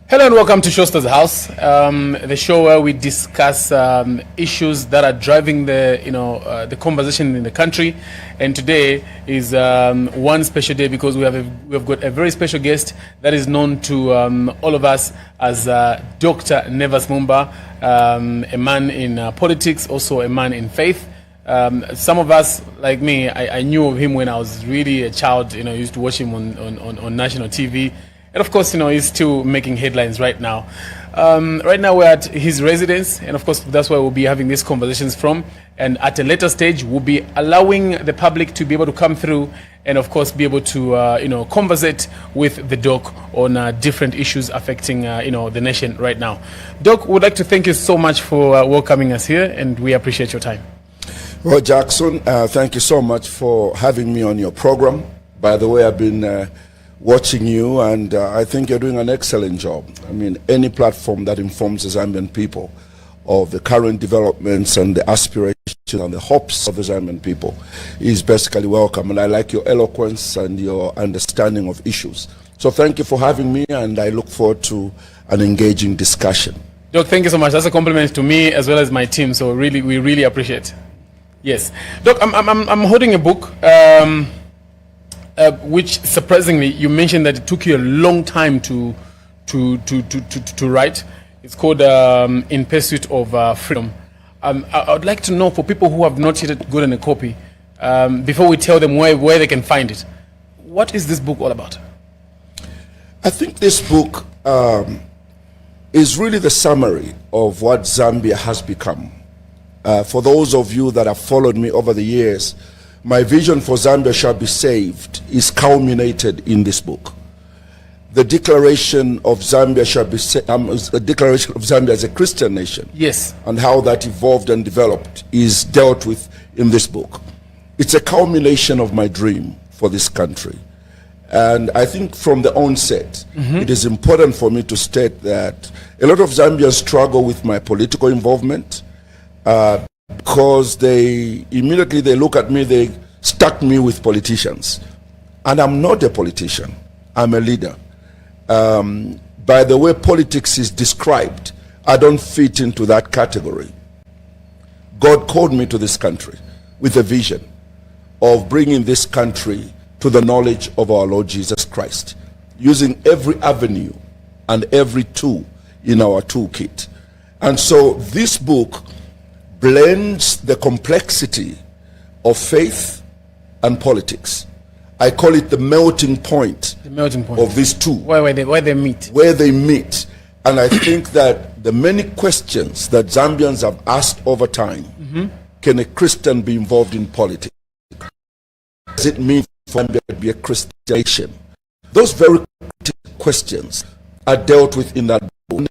Hello and welcome to Showstars House, the show where we discuss issues that are driving the conversation in the country. And today is one special day because we have got a very special guest that is known to all of us as Dr Nevers Mumba, a man in politics, also a man in faith. Some of us, like me, I knew of him when I was really a child. I used to watch him on national TV. And of course, he's still making headlines right now. Right now, we're at his residence, and of course, that's where we'll be having these conversations from. And at a later stage, we'll be allowing the public to be able to come through and, of course, be able to, conversate with the doc on different issues affecting, the nation right now. Doc, would like to thank you so much for welcoming us here, and we appreciate your time. Well, Jackson, thank you so much for having me on your program. By the way, I've been watching you, and I think you're doing an excellent job. I mean, any platform that informs the Zambian people of the current developments and the aspirations and the hopes of the Zambian people is basically welcome. And I like your eloquence and your understanding of issues. So thank you for having me, and I look forward to an engaging discussion. Doc, thank you so much. That's a compliment to me as well as my team. So we really appreciate it. Yes. Doc, I'm holding a book. Which surprisingly, you mentioned that it took you a long time to write. It's called In Pursuit of Freedom. I would like to know, for people who have not yet gotten a copy, before we tell them where they can find it, what is this book all about? I think this book is really the summary of what Zambia has become. For those of you that have followed me over the years, my vision for Zambia shall be saved is culminated in this book. The declaration of Zambia shall be a declaration of Zambia as a Christian nation. Yes. And how that evolved and developed is dealt with in this book. It's a culmination of my dream for this country. And I think from the onset, it is important for me to state that a lot of Zambians struggle with my political involvement. Because they immediately look at me, they stuck me with politicians. And I'm not a politician, I'm a leader. By the way politics is described, I don't fit into that category. God called me to this country with a vision of bringing this country to the knowledge of our Lord Jesus Christ, using every avenue and every tool in our toolkit. And so this book blends the complexity of faith and politics. I call it the melting point, of these two. Where they meet. Where they meet. And I think that the many questions that Zambians have asked over time, can a Christian be involved in politics? What does it mean for Zambia to be a Christian nation? Those very questions are dealt with in that book.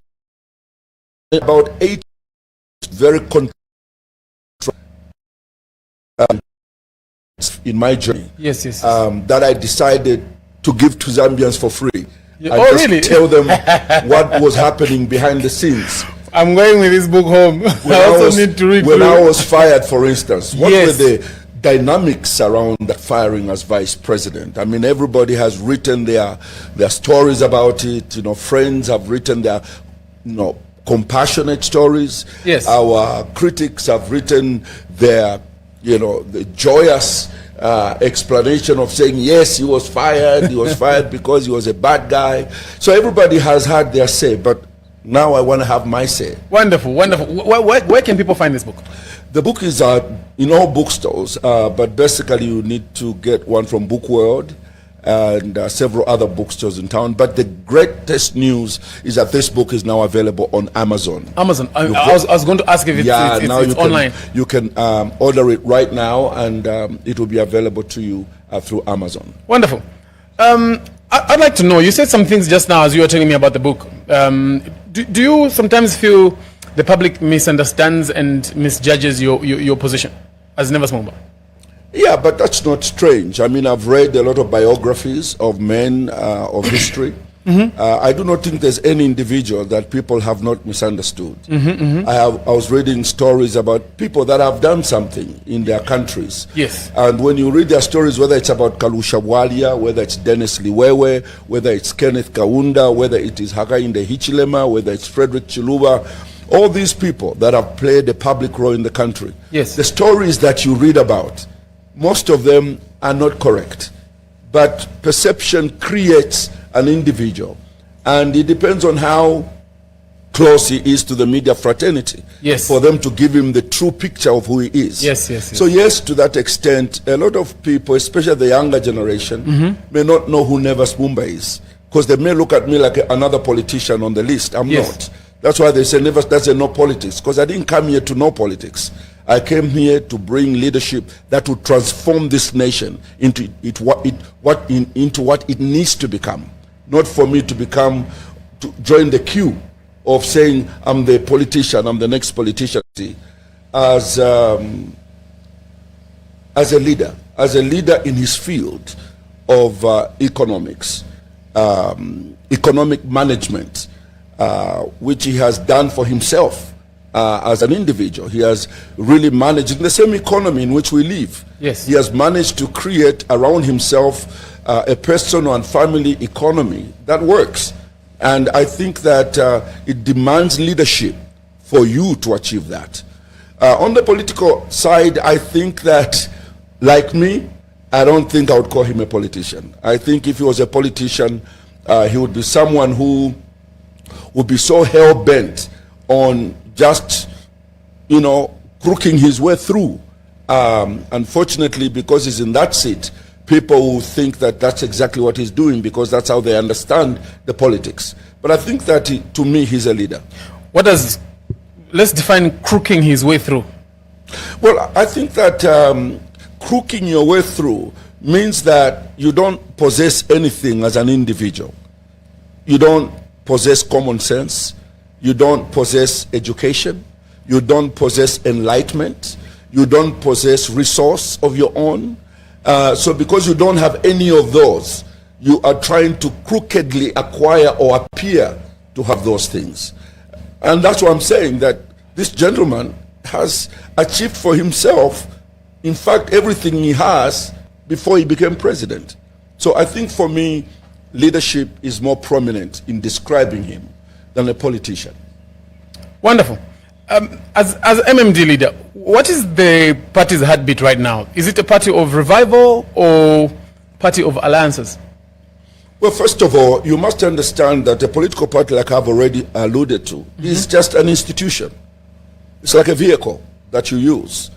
About 8 very in my journey, yes. That I decided to give to Zambians for free. Yeah. I just really? Tell them what was happening behind the scenes. I'm going with this book home. Need to read. When I was fired, for instance, what yes. were the dynamics around that firing as vice president? I mean, everybody has written their stories about it. Friends have written their, compassionate stories. Yes. Our critics have written their, the joyous explanation of saying, yes, he was fired because he was a bad guy. So everybody has had their say, but now I want to have my say. Wonderful. Where can people find this book? The book is in all bookstores, but basically you need to get one from Book World and several other bookstores in town. But the greatest news is that this book is now available on Amazon. I was going to ask if it's online. You can order it right now, and it will be available to you through Amazon. Wonderful. I'd like to know, you said some things just now as you were telling me about the book. Do you sometimes feel the public misunderstands and misjudges your position as Nevers Mumba? Yeah, but that's not strange. I mean, I've read a lot of biographies of men of history, I do not think there's any individual that people have not misunderstood. I was reading stories about people that have done something in their countries. Yes. And when you read their stories, whether it's about Kalusha Bwalia, whether it's Dennis Liwewe, whether it's Kenneth Kaunda, whether it is Hakainde Hichilema, whether it's Frederick Chiluba, all these people that have played a public role in the country. Yes. The stories that you read about, most of them are not correct. But perception creates an individual. And it depends on how close he is to the media fraternity. Yes. For them to give him the true picture of who he is. Yes, yes, yes. So yes, to that extent, a lot of people, especially the younger generation, may not know who Nevers Mumba is. Because they may look at me like another politician on the list. I'm not. That's why they say Nevers doesn't know politics. Because I didn't come here to know politics. I came here to bring leadership that would transform this nation into what it needs to become. Not for me to join the queue of saying I'm the politician, I'm the next politician. As a leader in his field of economics, economic management, which he has done for himself. As an individual, he has really managed in the same economy in which we live. Yes. He has managed to create around himself a personal and family economy that works. And I think that it demands leadership for you to achieve that. On the political side, I think that, like me, I don't think I would call him a politician. I think if he was a politician, he would be someone who would be so hell-bent on just, crooking his way through. Unfortunately, because he's in that seat, people will think that that's exactly what he's doing because that's how they understand the politics. But I think that, to me, he's a leader. Let's define crooking his way through. Well, I think that crooking your way through means that you don't possess anything as an individual. You don't possess common sense. You don't possess education. You don't possess enlightenment. You don't possess resource of your own. So because you don't have any of those, you are trying to crookedly acquire or appear to have those things. And that's why I'm saying that this gentleman has achieved for himself, in fact, everything he has before he became president. So I think for me, leadership is more prominent in describing him than a politician. Wonderful. As MMD leader, what is the party's heartbeat right now? Is it a party of revival or party of alliances? Well, first of all, you must understand that a political party, like I've already alluded to, is just an institution. It's like a vehicle that you use.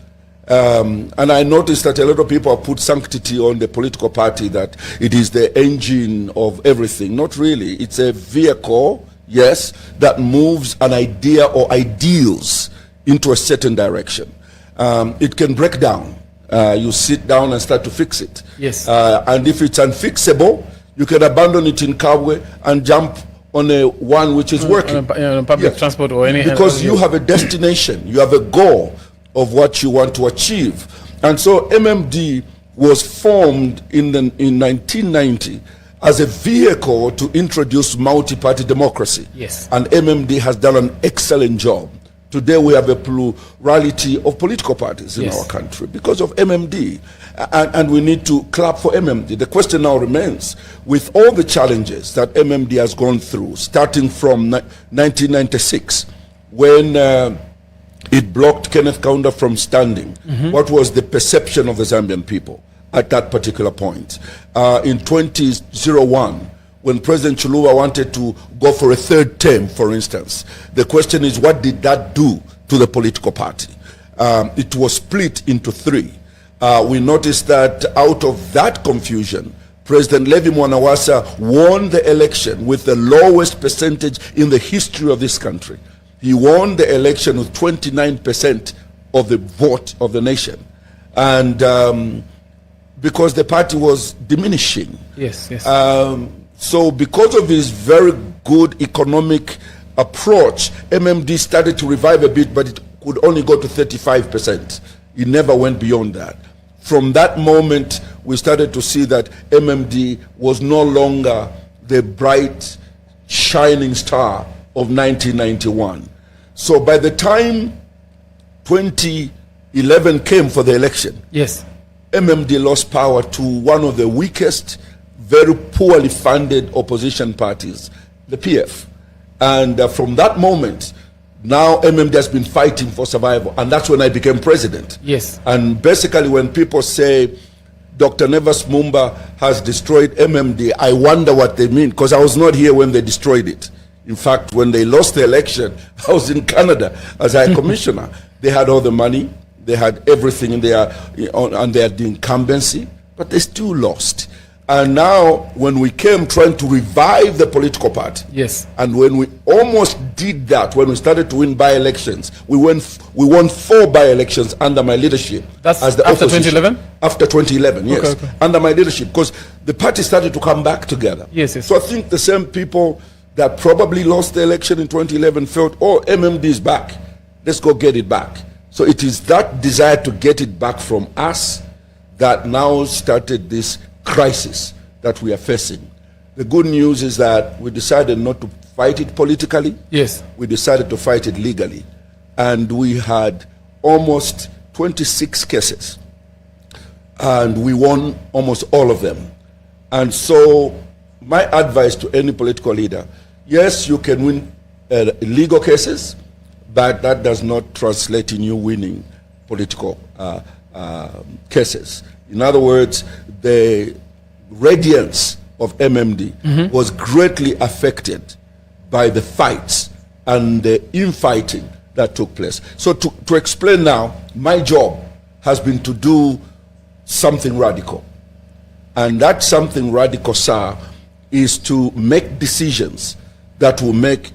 And I noticed that a lot of people have put sanctity on the political party, that it is the engine of everything. Not really. It's a vehicle, yes, that moves an idea or ideals into a certain direction. It can break down. You sit down and start to fix it. Yes. And if it's unfixable, you can abandon it in Kabwe and jump on a one which is working. On public transport or any. Because you have a destination, you have a goal of what you want to achieve. And so MMD was formed in 1990 as a vehicle to introduce multi-party democracy. Yes. And MMD has done an excellent job. Today we have a plurality of political parties in our country because of MMD. And we need to clap for MMD. The question now remains, with all the challenges that MMD has gone through, starting from 1996, when it blocked Kenneth Kaunda from standing, what was the perception of the Zambian people at that particular point? In 2001, when President Chiluba wanted to go for a third term, for instance, the question is, what did that do to the political party? It was split into three. We noticed that out of that confusion, President Levi Mwanawasa won the election with the lowest percentage in the history of this country. He won the election with 29% of the vote of the nation. And because the party was diminishing. Yes, yes. So because of his very good economic approach, MMD started to revive a bit, but it could only go to 35%. It never went beyond that. From that moment, we started to see that MMD was no longer the bright shining star of 1991. So by the time 2011 came for the election, yes, MMD lost power to one of the weakest, very poorly funded opposition parties, the PF. And from that moment, now MMD has been fighting for survival. And that's when I became president. Yes. And basically when people say Dr. Nevers Mumba has destroyed MMD, I wonder what they mean, because I was not here when they destroyed it. In fact, when they lost the election, I was in Canada as a commissioner. They had all the money, they had everything in their, and they had the incumbency, but they still lost. And now, when we came trying to revive the political party, yes, and when we almost did that, when we started to win by-elections, we won 4 by-elections under my leadership. That's as the after opposition. 2011? After 2011, yes, okay. under my leadership, because the party started to come back together. Yes, yes. So I think the same people that probably lost the election in 2011 felt, oh, MMD is back, let's go get it back. So it is that desire to get it back from us that now started this crisis that we are facing. The good news is that we decided not to fight it politically. Yes. We decided to fight it legally. And we had almost 26 cases. And we won almost all of them. And so my advice to any political leader, yes, you can win legal cases, but that does not translate in you winning political cases. In other words, the radiance of MMD was greatly affected by the fights and the infighting that took place. So to explain now, my job has been to do something radical. And that something radical, sir, is to make decisions that will make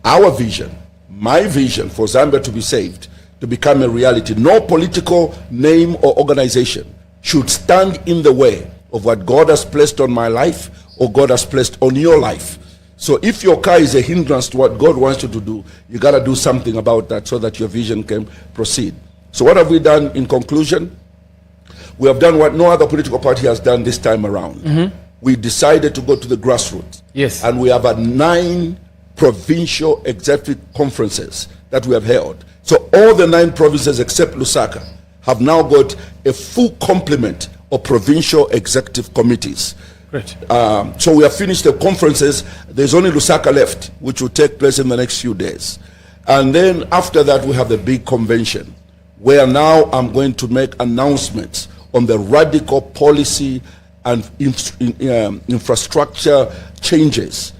our vision, my vision for Zambia to be saved, to become a reality. No political name or organization should stand in the way of what God has placed on my life or God has placed on your life. So if your car is a hindrance to what God wants you to do, you got to do something about that so that your vision can proceed. So what have we done in conclusion? We have done what no other political party has done this time around. We decided to go to the grassroots. Yes. And we have had 9 provincial executive conferences that we have held. So all the 9 provinces except Lusaka have now got a full complement of provincial executive committees. Great. So we have finished the conferences. There's only Lusaka left, which will take place in the next few days. And then after that, we have the big convention, where now I'm going to make announcements on the radical policy and infrastructure changes,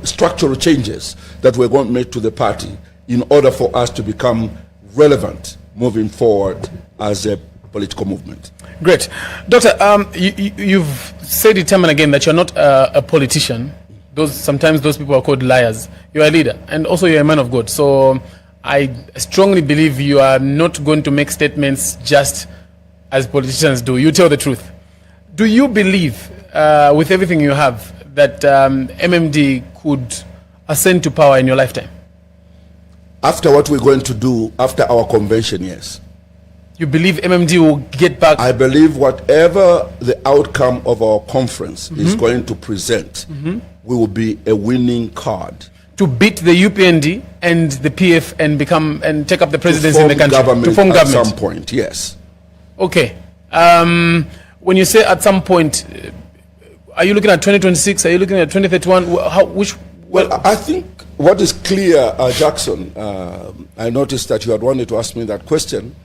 structural changes that we're going to make to the party in order for us to become relevant moving forward as a political movement. Great. Doctor, you've said it time and again that you're not a politician. Sometimes those people are called liars. You're a leader, and also you're a man of God. So I strongly believe you are not going to make statements just as politicians do. You tell the truth. Do you believe, with everything you have, that MMD could ascend to power in your lifetime? After what we're going to do after our convention, yes. You believe MMD will get back? I believe whatever the outcome of our conference is going to present, we will be a winning card. To beat the UPND and the PF and take up the presidency in the country? To form government at some point, yes. Okay. When you say at some point, are you looking at 2026? Are you looking at 2031? Well, I think what is clear, Jackson, I noticed that you had wanted to ask me that question,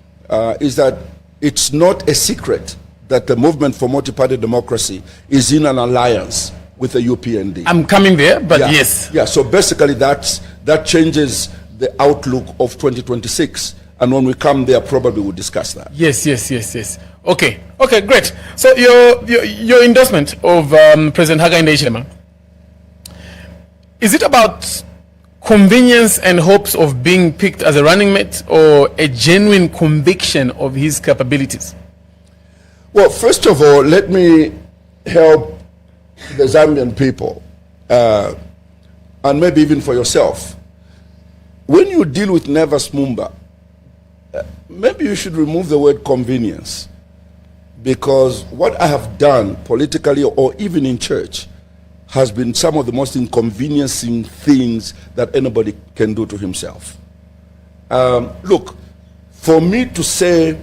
is that it's not a secret that the Movement for Multi-Party Democracy is in an alliance with the UPND. I'm coming there, but yes. Yeah, so basically that changes the outlook of 2026. And when we come there, probably we'll discuss that. Yes. Okay, great. So your endorsement of President Hakainde Hichilema, is it about convenience and hopes of being picked as a running mate, or a genuine conviction of his capabilities? Well, first of all, let me help the Zambian people, and maybe even for yourself. When you deal with Nevers Mumba, maybe you should remove the word convenience, because what I have done politically or even in church has been some of the most inconveniencing things that anybody can do to himself. Look, for me to say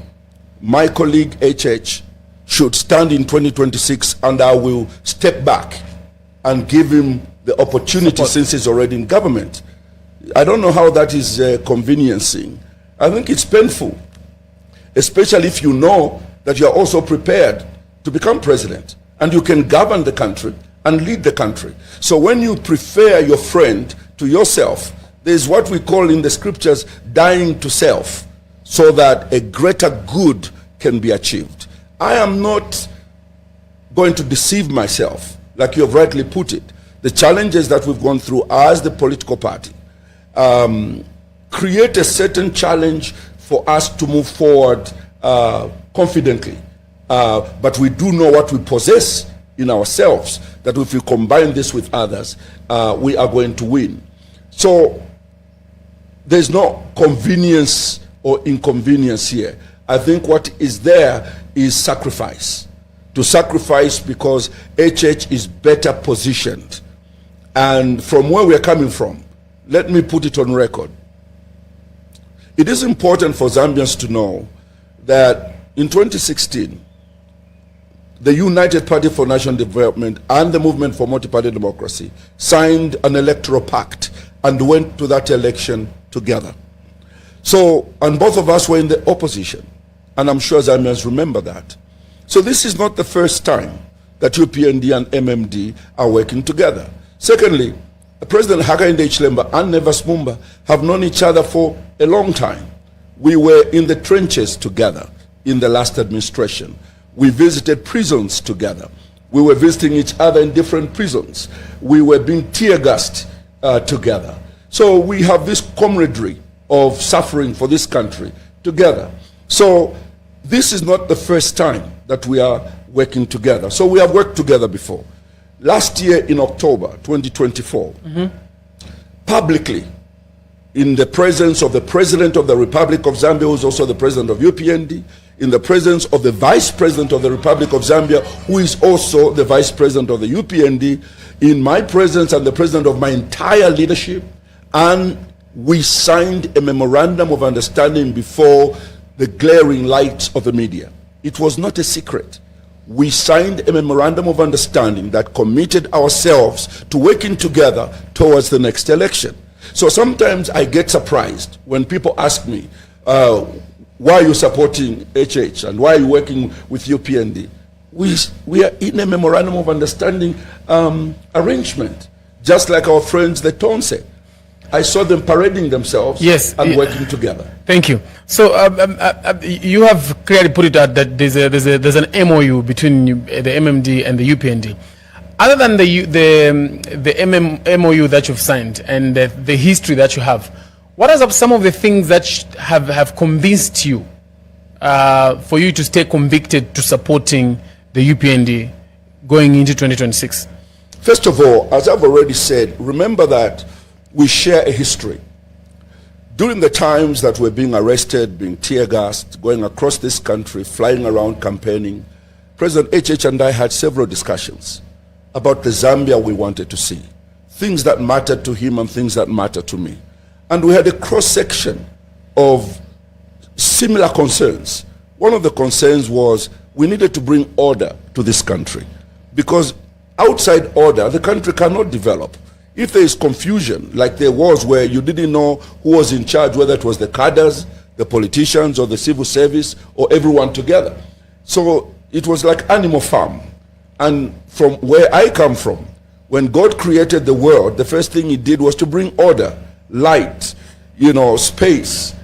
my colleague HH should stand in 2026 and I will step back and give him the opportunity Support. since he's already in government, I don't know how that is conveniencing. I think it's painful, especially if you know that you are also prepared to become president and you can govern the country and lead the country. So when you prefer your friend to yourself, there's what we call in the scriptures dying to self, so that a greater good can be achieved. I am not going to deceive myself, like you have rightly put it. The challenges that we've gone through as the political party create a certain challenge for us to move forward confidently. But we do know what we possess in ourselves, that if we combine this with others, we are going to win. So there's no convenience or inconvenience here. I think what is there is sacrifice. To sacrifice because HH is better positioned. And from where we are coming from, let me put it on record. It is important for Zambians to know that in 2016, the United Party for National Development and the Movement for Multi-Party Democracy signed an electoral pact and went to that election together. So, and both of us were in the opposition, and I'm sure Zambians remember that. So this is not the first time that UPND and MMD are working together. Secondly, President Hakainde Hichilema and Nevers Mumba have known each other for a long time. We were in the trenches together in the last administration. We visited prisons together. We were visiting each other in different prisons. We were being tear-gassed together. So we have this camaraderie of suffering for this country together. So this is not the first time that we are working together. So we have worked together before. Last year in October 2024, publicly, in the presence of the President of the Republic of Zambia, who is also the President of UPND, in the presence of the Vice President of the Republic of Zambia, who is also the Vice President of the UPND, in my presence and the President of my entire leadership, and we signed a memorandum of understanding before the glaring lights of the media. It was not a secret. We signed a memorandum of understanding that committed ourselves to working together towards the next election. So sometimes I get surprised when people ask me, why are you supporting HH and why are you working with UPND? We are in a memorandum of understanding arrangement, just like our friends the Tonse. I saw them parading themselves and working together. Thank you. So you have clearly put it out that there's an MOU between the MMD and the UPND. Other than the MOU that you've signed and the history that you have, what are some of the things that have convinced you for you to stay convicted to supporting the UPND going into 2026? First of all, as I've already said, remember that we share a history. During the times that we're being arrested, being tear-gassed, going across this country, flying around campaigning, President HH and I had several discussions about the Zambia we wanted to see, things that mattered to him and things that mattered to me. And we had a cross-section of similar concerns. One of the concerns was we needed to bring order to this country, because outside order, the country cannot develop. If there is confusion, like there was where you didn't know who was in charge, whether it was the cadres, the politicians, or the civil service, or everyone together. So it was like Animal Farm. And from where I come from, when God created the world, the first thing he did was to bring order, light, space,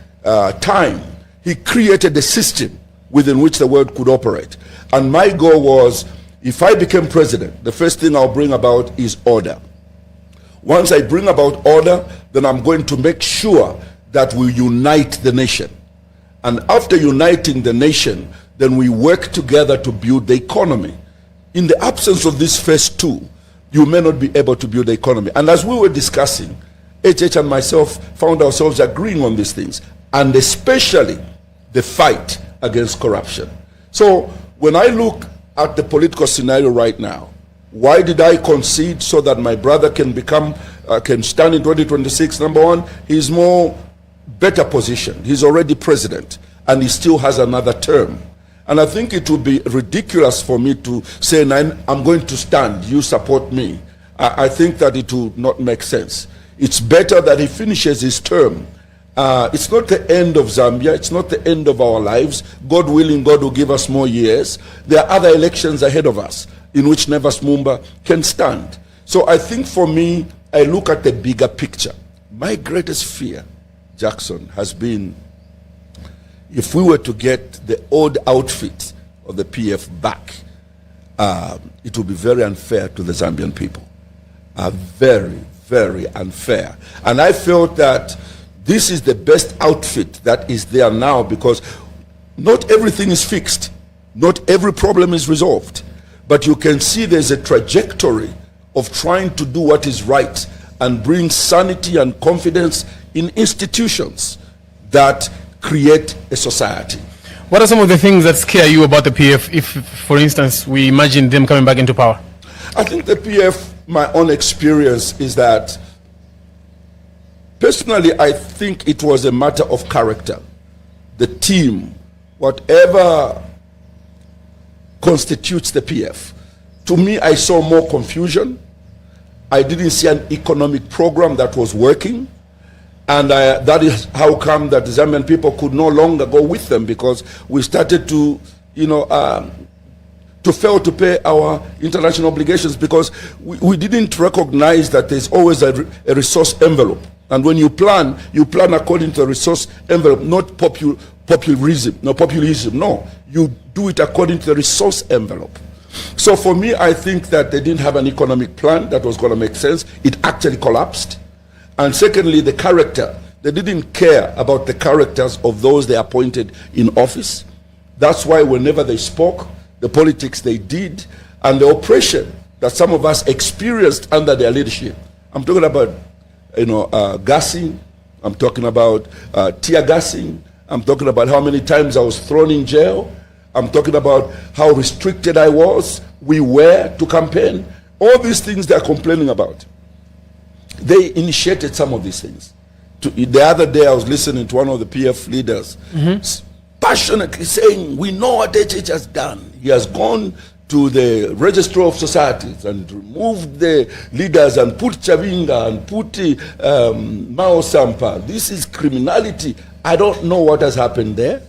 time. He created a system within which the world could operate. And my goal was, if I became president, the first thing I'll bring about is order. Once I bring about order, then I'm going to make sure that we unite the nation. And after uniting the nation, then we work together to build the economy. In the absence of these first two, you may not be able to build the economy. And as we were discussing, HH and myself found ourselves agreeing on these things, and especially the fight against corruption. So when I look at the political scenario right now, Why did I concede? So that my brother can become, can stand in 2026. Number one, he's more better positioned. He's already president, and he still has another term. And I think it would be ridiculous for me to say, I'm going to stand, you support me. I think that it would not make sense. It's better that he finishes his term. It's not the end of Zambia. It's not the end of our lives. God willing, God will give us more years. There are other elections ahead of us in which Nevers Mumba can stand. So I think for me, I look at the bigger picture. My greatest fear, Jackson, has been if we were to get the old outfit of the PF back, it would be very unfair to the Zambian people. Very, very unfair. And I felt that this is the best outfit that is there now, because not everything is fixed. Not every problem is resolved. But you can see there's a trajectory of trying to do what is right and bring sanity and confidence in institutions that create a society. What are some of the things that scare you about the PF if, for instance, we imagine them coming back into power? I think the PF, my own experience is that, personally, I think it was a matter of character. The team, whatever constitutes the PF. To me, I saw more confusion. I didn't see an economic program that was working. And that is how come that the Zambian people could no longer go with them, because we started to, to fail to pay our international obligations, because we didn't recognize that there's always a resource envelope. And when you plan according to the resource envelope, not populism. No, you do it according to the resource envelope. So for me, I think that they didn't have an economic plan that was going to make sense. It actually collapsed. And secondly, the character. They didn't care about the characters of those they appointed in office. That's why whenever they spoke, the politics they did, and the oppression that some of us experienced under their leadership. I'm talking about, gassing. I'm talking about tear gassing. I'm talking about how many times I was thrown in jail. I'm talking about how restricted I was, we were to campaign. All these things they're complaining about. They initiated some of these things. The other day I was listening to one of the PF leaders passionately saying, we know what HH has done. He has gone to the Registrar of Societies and removed the leaders and put Chavinga and put Mao Sampa. This is criminality. I don't know what has happened there.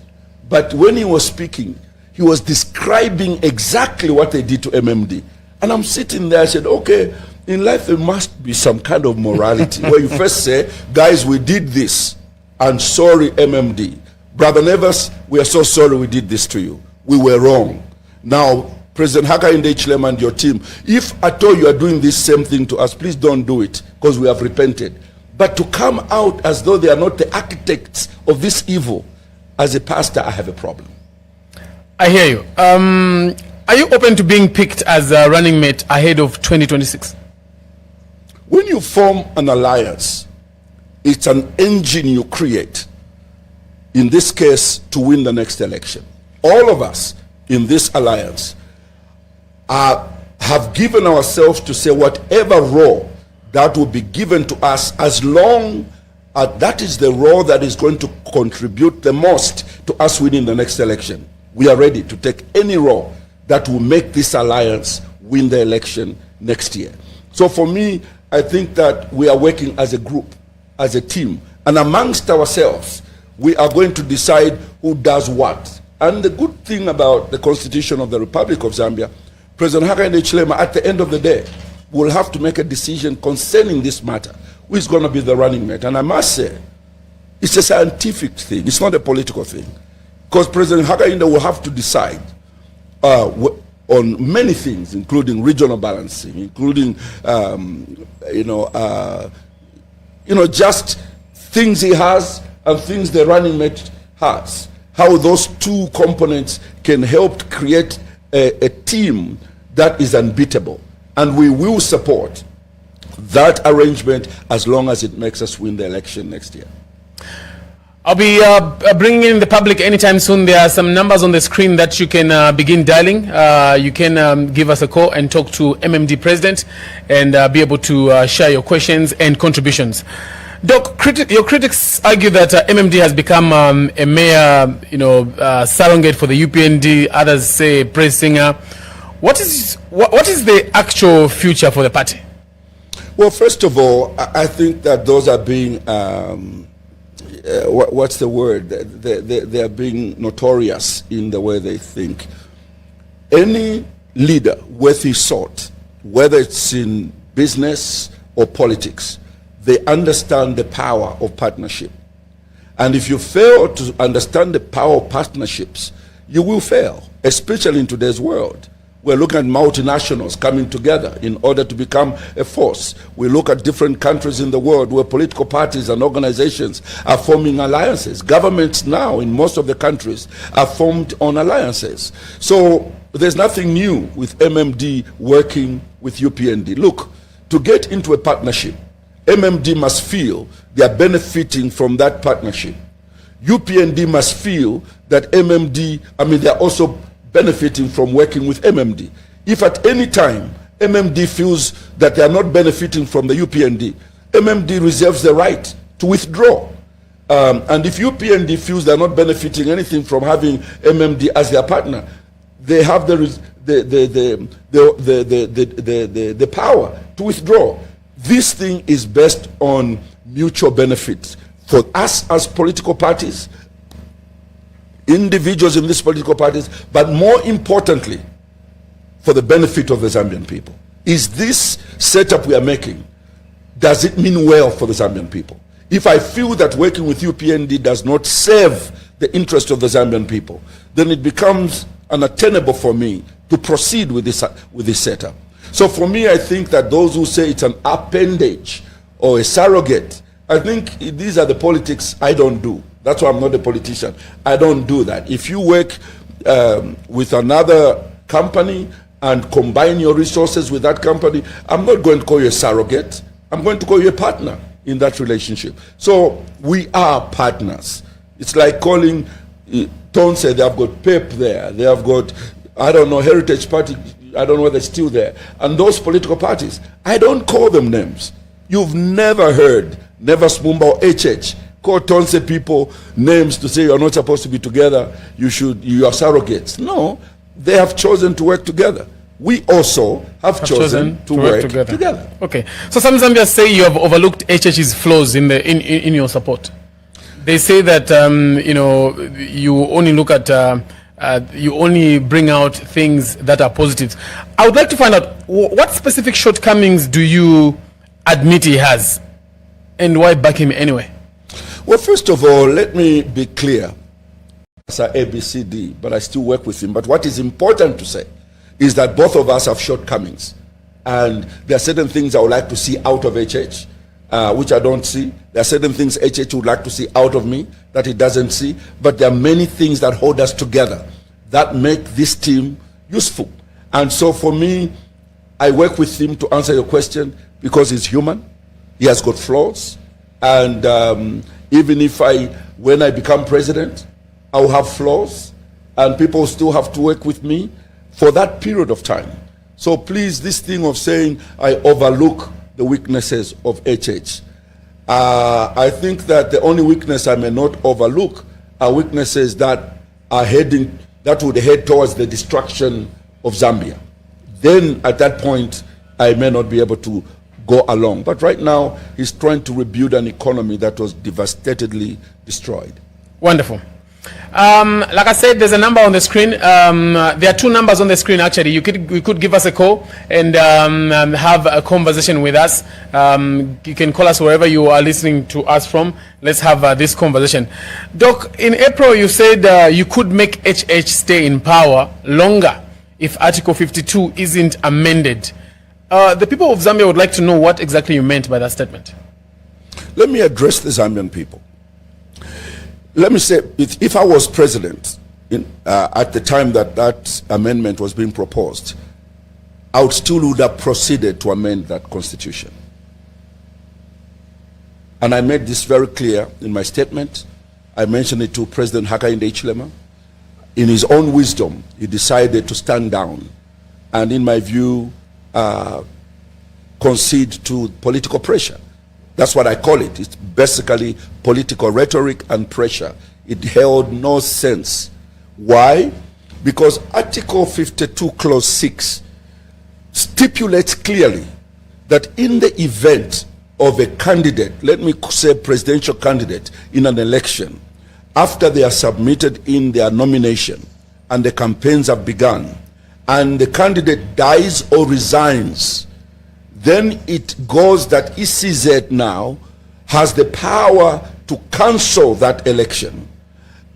But when he was speaking, he was describing exactly what they did to MMD. And I'm sitting there, I said, okay, in life there must be some kind of morality where you first say, guys, we did this, and sorry, MMD. Brother Nevers, we are so sorry we did this to you. We were wrong. Now, President Hakainde Hichilema and your team, if at all you are doing this same thing to us, please don't do it, because we have repented. But to come out as though they are not the architects of this evil, as a pastor, I have a problem. I hear you. Are you open to being picked as a running mate ahead of 2026? When you form an alliance, it's an engine you create, in this case, to win the next election. All of us in this alliance have given ourselves to say whatever role that will be given to us, as long as that is the role that is going to contribute the most to us winning the next election. We are ready to take any role that will make this alliance win the election next year. So for me, I think that we are working as a group, as a team, and amongst ourselves, we are going to decide who does what. And the good thing about the Constitution of the Republic of Zambia, President Hakainde Hichilema, at the end of the day, will have to make a decision concerning this matter. Who is going to be the running mate? And I must say, it's a scientific thing. It's not a political thing. Because President Hakainde will have to decide on many things, including regional balancing, including, just things he has and things the running mate has. How those two components can help create a team that is unbeatable. And we will support that arrangement as long as it makes us win the election next year. I'll be bringing in the public anytime soon. There are some numbers on the screen that you can begin dialing. You can give us a call and talk to MMD President and be able to share your questions and contributions. Doc, your critics argue that MMD has become a mere, surrogate for the UPND. Others say praise singer. What is the actual future for the party? Well, first of all, I think that those are being what's the word? They are being notorious in the way they think. Any leader worth his salt, whether it's in business or politics, they understand the power of partnership. And if you fail to understand the power of partnerships, you will fail, especially in today's world. We're looking at multinationals coming together in order to become a force. We look at different countries in the world where political parties and organizations are forming alliances. Governments now in most of the countries are formed on alliances. So there's nothing new with MMD working with UPND. Look, to get into a partnership, MMD must feel they are benefiting from that partnership. UPND must feel that they're also benefiting from working with MMD. If at any time MMD feels that they are not benefiting from the UPND, MMD reserves the right to withdraw. And if UPND feels they are not benefiting anything from having MMD as their partner, they have the power to withdraw. This thing is based on mutual benefit for us as political parties, individuals in these political parties, but more importantly, for the benefit of the Zambian people. Is this setup we are making, does it mean well for the Zambian people? If I feel that working with UPND does not serve the interest of the Zambian people, then it becomes unattainable for me to proceed with this setup. So for me, I think that those who say it's an appendage or a surrogate, I think these are the politics I don't do. That's why I'm not a politician. I don't do that. If you work with another company and combine your resources with that company, I'm not going to call you a surrogate. I'm going to call you a partner in that relationship. So we are partners. It's like calling Tonse, they have got PEP there. They have got, I don't know, Heritage Party, I don't know whether it's still there. And those political parties, I don't call them names. You've never heard Nevers Mumba or HH call Tonse people names to say you're not supposed to be together, you are surrogates. No, they have chosen to work together. We also have chosen to work together. Okay, so some Zambians say you have overlooked HH's flaws in your support. They say that you only look at you only bring out things that are positive. I would like to find out what specific shortcomings do you admit he has, and why back him anyway? Well, first of all, let me be clear. It's ABCD, but I still work with him. But what is important to say is that both of us have shortcomings. And there are certain things I would like to see out of HH, which I don't see. There are certain things HH would like to see out of me that he doesn't see. But there are many things that hold us together that make this team useful. And so for me, I work with him to answer your question because he's human. He has got flaws. And even if when I become president, I will have flaws, and people still have to work with me for that period of time. So please, this thing of saying I overlook the weaknesses of HH, I think that the only weakness I may not overlook are weaknesses that would head towards the destruction of Zambia. Then at that point, I may not be able to go along. But right now, he's trying to rebuild an economy that was devastatedly destroyed. Wonderful. Like I said, there's a number on the screen. There are two numbers on the screen, actually. You could give us a call and have a conversation with us. You can call us wherever you are listening to us from. Let's have this conversation. Doc, in April, you said you could make HH stay in power longer if Article 52 isn't amended. The people of Zambia would like to know what exactly you meant by that statement. Let me address the Zambian people. Let me say, if I was president at the time that amendment was being proposed, I would have proceeded to amend that constitution. And I made this very clear in my statement. I mentioned it to President Hakainde Hichilema. In his own wisdom, he decided to stand down and, in my view, concede to political pressure. That's what I call it. It's basically political rhetoric and pressure. It held no sense. Why? Because Article 52, Clause 6 stipulates clearly that in the event of a candidate, let me say presidential candidate, in an election, after they are submitted in their nomination and the campaigns have begun, and the candidate dies or resigns, then it goes that ECZ now has the power to cancel that election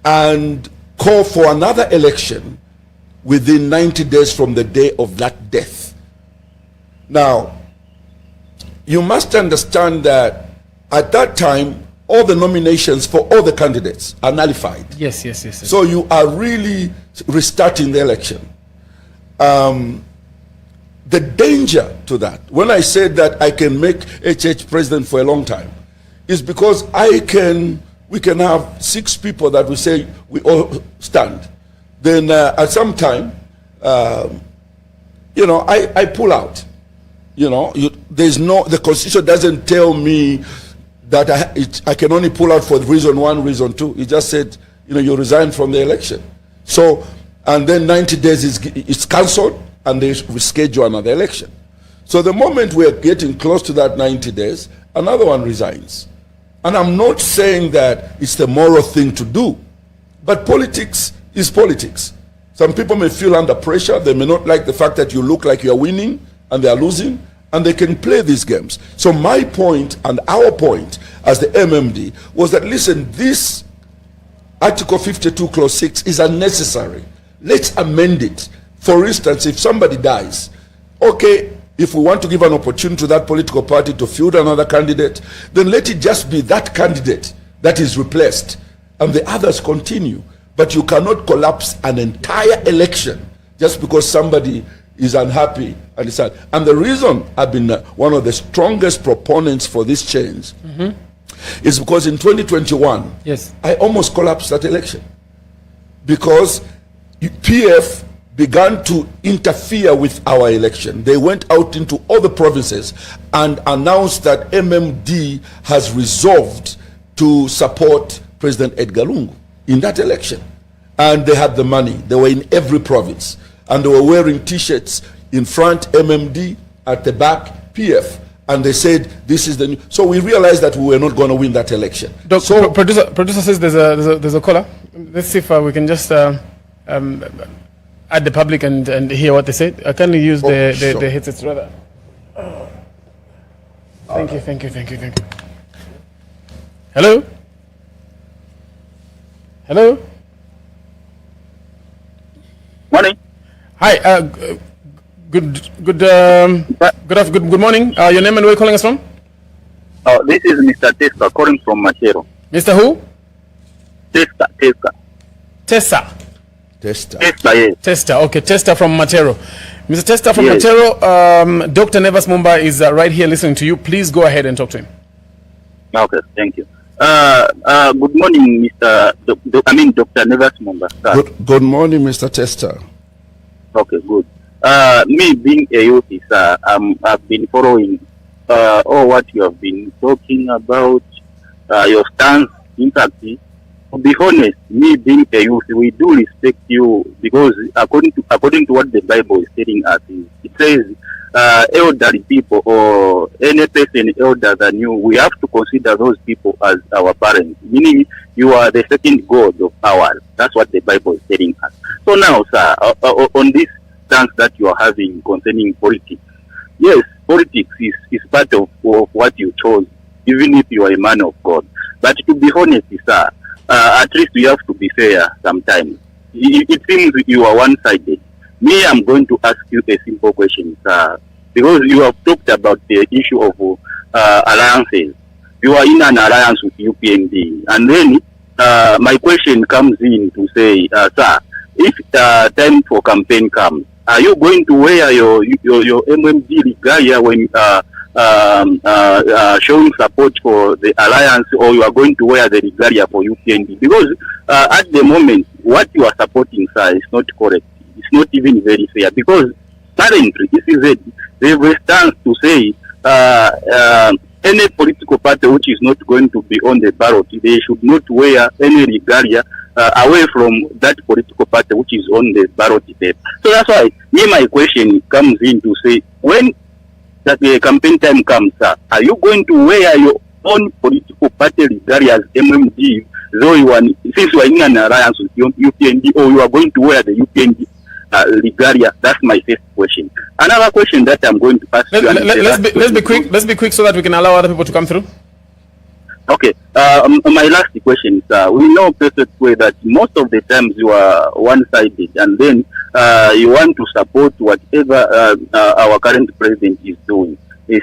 and call for another election within 90 days from the day of that death. Now, you must understand that at that time, all the nominations for all the candidates are nullified. Yes. So you are really restarting the election. The danger to that, when I said that I can make HH president for a long time, is because we can have 6 people that we say we all stand. Then at some time, I pull out. The Constitution doesn't tell me that I can only pull out for reason 1, reason 2. It just said, you resign from the election. So, and then 90 days it's cancelled, and they reschedule another election. So the moment we're getting close to that 90 days, another one resigns. And I'm not saying that it's the moral thing to do, but politics is politics. Some people may feel under pressure. They may not like the fact that you look like you're winning and they're losing, and they can play these games. So my point and our point as the MMD was that, listen, this Article 52, Clause 6 is unnecessary. Let's amend it. For instance, if somebody dies, okay, if we want to give an opportunity to that political party to field another candidate, then let it just be that candidate that is replaced, and the others continue. But you cannot collapse an entire election just because somebody is unhappy and sad. And the reason I've been one of the strongest proponents for this change is because in 2021, yes, I almost collapsed that election because PF began to interfere with our election. They went out into other provinces and announced that MMD has resolved to support President Edgar Lungu in that election. And they had the money. They were in every province. And they were wearing T-shirts in front, MMD, at the back, PF. And they said, this is the new. So we realized that we were not going to win that election. So producer says there's a caller. Let's see if we can just add the public and hear what they said. Can you use the headsets rather? Thank you. Hello? Morning. Hi. Good morning. Your name and where are you calling us from? This is Mr. Testa calling from Matero. Mr. who? Testa. Tessa. Testa. Yes. Testa. Okay, Testa from Matero. Mr. Testa from Yes. Matero, Dr. Nevers Mumba is right here listening to you. Please go ahead and talk to him. Okay, thank you. Good morning, Dr. Nevers Mumba. Good morning, Mr. Testa. Okay, good. Me being a youth, I've been following all what you have been talking about, your stance. In fact, to be honest, me being a youth, we do respect you because according to what the Bible is telling us, it says elderly people or any person elder than you, we have to consider those people as our parents, meaning you are the second God of ours. That's what the Bible is telling us. So now, sir, on this stance that you are having concerning politics, yes, politics is part of what you chose, even if you are a man of God. But to be honest, sir, at least you have to be fair sometimes. It seems you are one-sided. Me, I'm going to ask you a simple question, sir, because you have talked about the issue of alliances. You are in an alliance with UPND, and then my question comes in to say, sir, if time for campaign comes, are you going to wear your MMD regalia when showing support for the alliance, or you are going to wear the regalia for UPND? Because at the moment, what you are supporting, sir, is not correct. It's not even very fair, because currently, they have a stance to say any political party which is not going to be on the ballot, they should not wear any regalia away from that political party which is on the ballot paper. So that's why my question comes in to say, when that the campaign time comes, are you going to wear your own political party regalia as MMD, though since you are in an alliance with UPND, or you are going to wear the UPND regalia? That's my first question. Another question that I'm going to ask you. Let's be quick. Let's be quick so that we can allow other people to come through. Okay. My last question is, we know perfectly that most of the times you are one-sided, and then you want to support whatever our current president is doing.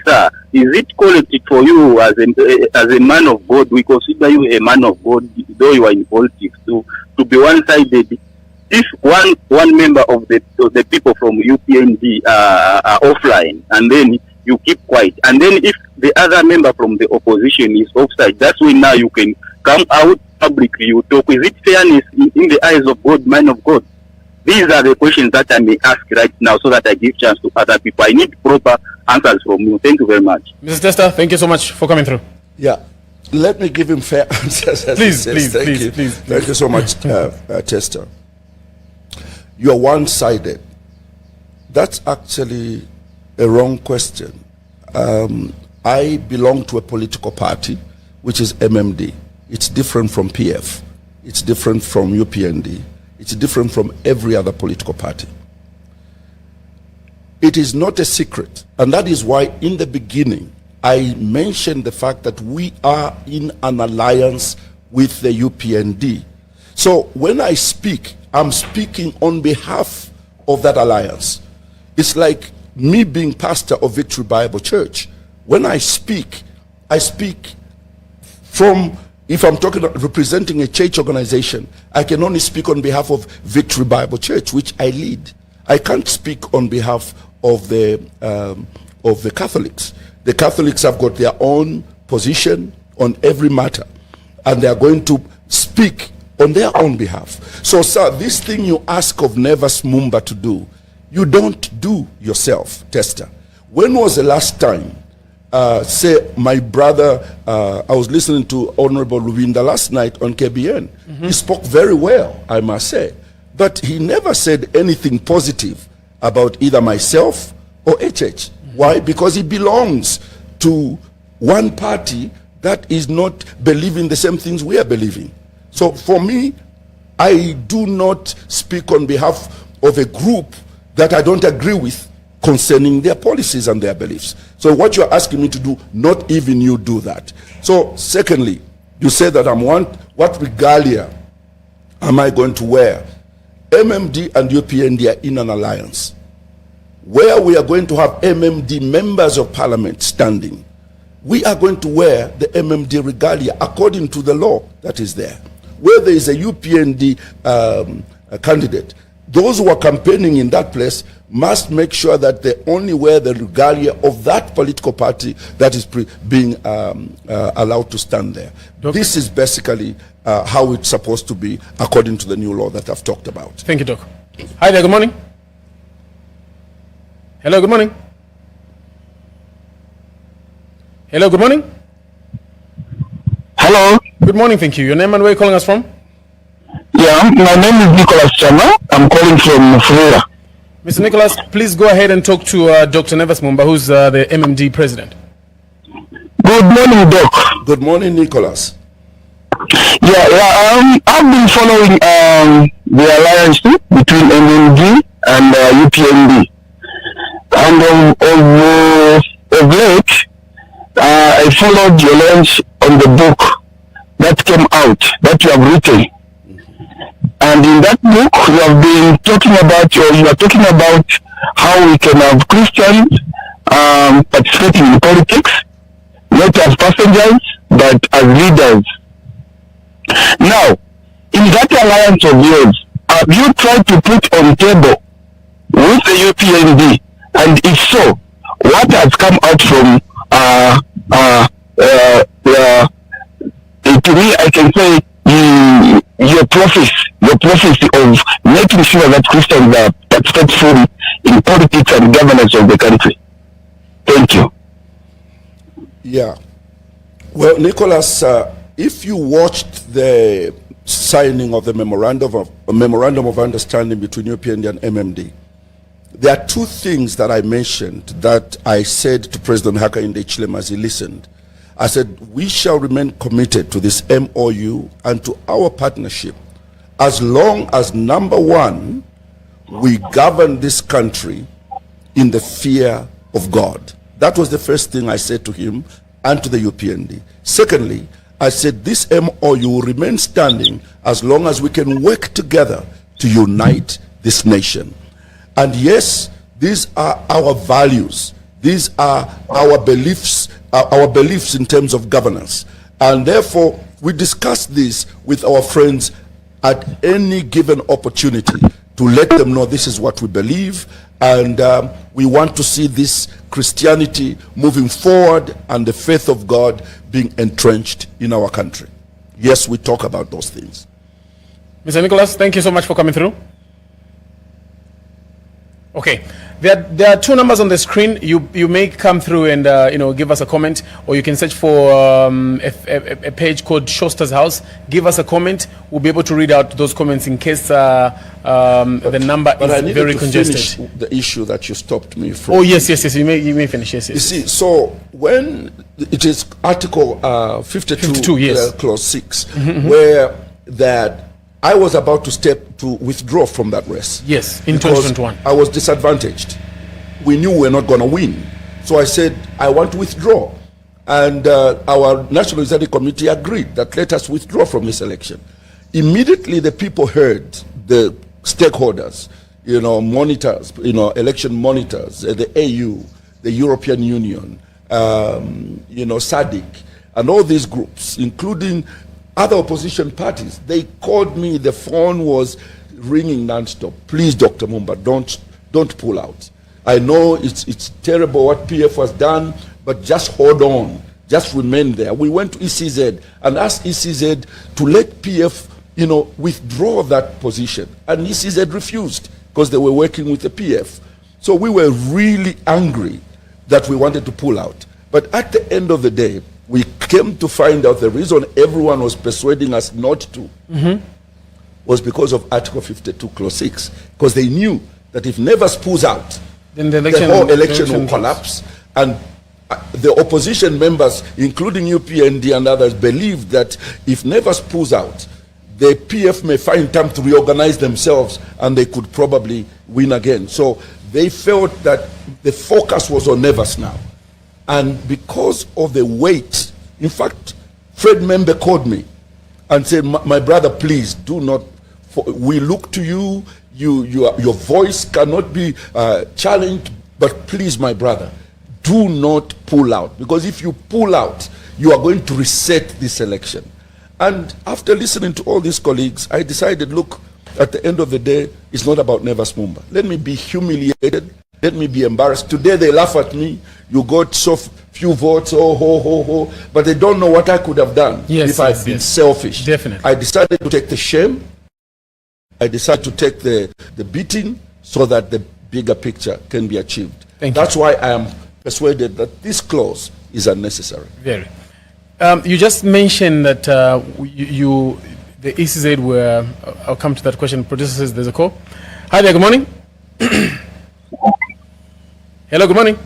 Sir, is it correct for you as a man of God? We consider you a man of God, though you are in politics, to be one-sided. If one member of the people from UPND are offline, and then you keep quiet, and then if the other member from the opposition is offside, that's when now you can come out publicly, you talk. Is it fairness in the eyes of God, man of God? These are the questions that I may ask right now, so that I give chance to other people. I need proper answers from you. Thank you very much. Mrs. Tester, thank you so much for coming through. Yeah. Let me give him fair answers. Please. Thank you so much, Tester. You're one-sided. That's actually a wrong question. I belong to a political party, which is MMD. It's different from PF. It's different from UPND. It's different from every other political party. It is not a secret, and that is why in the beginning I mentioned the fact that we are in an alliance with the UPND. So when I speak, I'm speaking on behalf of that alliance. It's like me being pastor of Victory Bible Church. When I speak from, if I'm talking representing a church organization, I can only speak on behalf of Victory Bible Church, which I lead. I can't speak on behalf of the Catholics. The Catholics have got their own position on every matter, and they are going to speak on their own behalf. So, sir, this thing you ask of Nevers Mumba to do, you don't do yourself, Tester. When was the last time, say, my brother, I was listening to Honorable Lubinda last night on KBN. He spoke very well, I must say. But he never said anything positive about either myself or HH. Why? Because he belongs to one party that is not believing the same things we are believing. So for me, I do not speak on behalf of a group that I don't agree with concerning their policies and their beliefs. So what you're asking me to do, not even you do that. So secondly, you say that what regalia am I going to wear? MMD and UPND are in an alliance where we are going to have MMD members of parliament standing. We are going to wear the MMD regalia according to the law that is there. Where there is a UPND candidate, those who are campaigning in that place must make sure that they only wear the regalia of that political party that is being allowed to stand there. This is basically how it's supposed to be according to the new law that I've talked about. Thank you, Doc. Hi there, good morning. Hello, good morning. Hello, good morning. Hello. Good morning, thank you. Your name and where are you calling us from? Yeah, my name is Nicholas Chama. I'm calling from Florida. Mr. Nicholas, please go ahead and talk to Dr. Nevers Mumba, who's the MMD president. Good morning, Doc. Good morning, Nicholas. I've been following the alliance between MMD and UPND. And of late, I followed your launch on the book that came out, that you have written. And in that book, you have been talking about, you are talking about how we can have Christians participating in politics, not as passengers, but as leaders. Now, in that alliance of yours, have you tried to put on table with the UPND? And if so, what has come out from to me, I can say your prophecy of making sure that Christians are participate fully in politics and governance of the country. Thank you. Yeah. Well, Nicholas, if you watched the signing of the memorandum of understanding between UPND and MMD, there are two things that I mentioned that I said to President Hakainde Hichilema as he listened. I said, we shall remain committed to this MOU and to our partnership as long as, number one, we govern this country in the fear of God. That was the first thing I said to him and to the UPND. Secondly, I said this MOU will remain standing as long as we can work together to unite this nation. And yes, these are our values. These are our beliefs in terms of governance. And therefore, we discuss this with our friends at any given opportunity to let them know this is what we believe, and we want to see this Christianity moving forward and the faith of God being entrenched in our country. Yes, we talk about those things. Mr. Nicholas, thank you so much for coming through. Okay, there are two numbers on the screen. You may come through and give us a comment, or you can search for a page called Showstars House. Give us a comment. We'll be able to read out those comments in case the number is very congested. The issue that you stopped me from. Oh yes. You may finish. Yes. You see, so when it is Article 52 yes. Clause 6, where that I was about to withdraw from that race. Yes, in 2021. I was disadvantaged. We knew we were not going to win. So I said, I want to withdraw. And our National Executive Committee agreed that let us withdraw from this election. Immediately the people heard, the stakeholders, monitors, election monitors, the AU, the European Union, SADC, and all these groups, including other opposition parties, they called me. The phone was ringing nonstop. Please, Dr. Mumba, don't pull out. I know it's terrible what PF has done, but just hold on. Just remain there. We went to ECZ and asked ECZ to let PF, withdraw that position. And ECZ refused because they were working with the PF. So we were really angry that we wanted to pull out. But at the end of the day, we came to find out the reason everyone was persuading us not to was because of Article 52, Clause 6. Because they knew that if Nevers pulls out, then the whole election will collapse. And the opposition members, including UPND and others, believed that if Nevers pulls out, the PF may find time to reorganize themselves and they could probably win again. So they felt that the focus was on Nevers now. And because of the weight, in fact, Fred Membe called me and said, my brother, please do not, we look to you, your voice cannot be challenged, but please, my brother, do not pull out. Because if you pull out, you are going to reset this election. And after listening to all these colleagues, I decided, look, at the end of the day, it's not about Nevers Mumba. Let me be humiliated. Let me be embarrassed. Today they laugh at me. You got so few votes, but they don't know what I could have done if I'd been selfish. Definitely. I decided to take the shame. I decided to take the beating so that the bigger picture can be achieved. That's why I am persuaded that this clause is unnecessary. Very. You just mentioned that the ECZ were, I'll come to that question. Producer says there's a call. Hi there, good morning. Hello, good morning.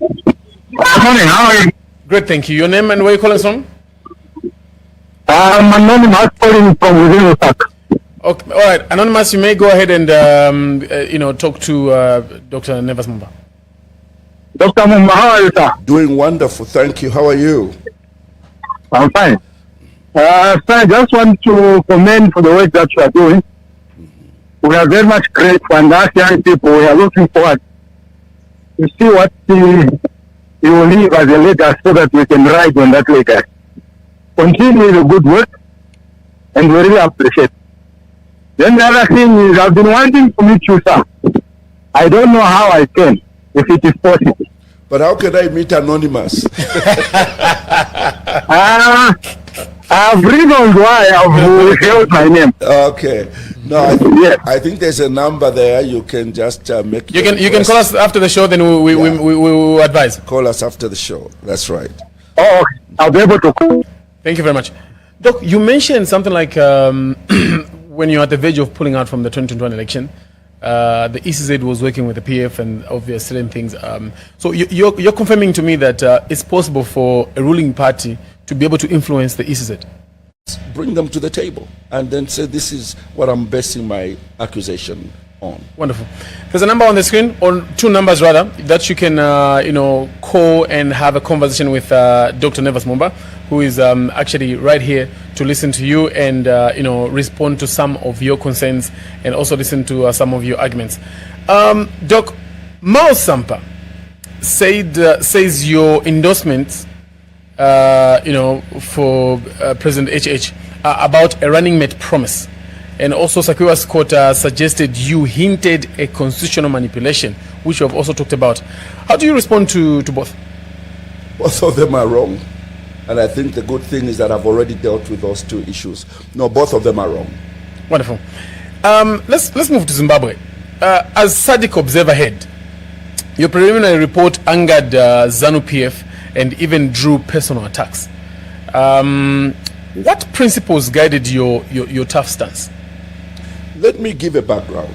Good morning, how are you? Great, thank you. Your name and where you calling from? I'm Anonymous, calling from within the park. Okay, all right, Anonymous, you may go ahead and talk to Dr. Nevers Mumba. Dr. Mumba, how are you, sir? Doing wonderful, thank you. How are you? I'm fine. Sir, I just want to commend for the work that you are doing. We are very much grateful, and as young people, we are looking forward to see what you will leave as a legacy so that we can ride on that legacy. Continue the good work, and we really appreciate it. Then the other thing is, I've been wanting to meet you, sir. I don't know how I can, if it is possible. But how can I meet Anonymous? I've reasons why I've held my name. Okay. No, I think there's a number there. You can just make. You can call us after the show. Then we will advise. Call us after the show. That's right. Oh, I'll be able to call. Thank you very much, Doc. You mentioned something like when you're at the verge of pulling out from the 2021 election, the ECZ was working with the PF and obvious certain things. So you're confirming to me that it's possible for a ruling party to be able to influence the ECZ. Bring them to the table and then say, this is what I'm basing my accusation on. Wonderful. There's a number on the screen, or two numbers rather, that you can call and have a conversation with Dr. Nevers Mumba, who is actually right here to listen to you and respond to some of your concerns and also listen to some of your arguments. Doc, Mao Sampa says your endorsement for President HH about a running mate promise, and also Sakiwa's court suggested you hinted a constitutional manipulation, which we have also talked about. How do you respond to both? Both of them are wrong, and I think the good thing is that I've already dealt with those two issues. No, both of them are wrong. Wonderful. Let's move to Zimbabwe. As SADC Observer Head, your preliminary report angered ZANU PF and even drew personal attacks. What principles guided your tough stance? Let me give a background.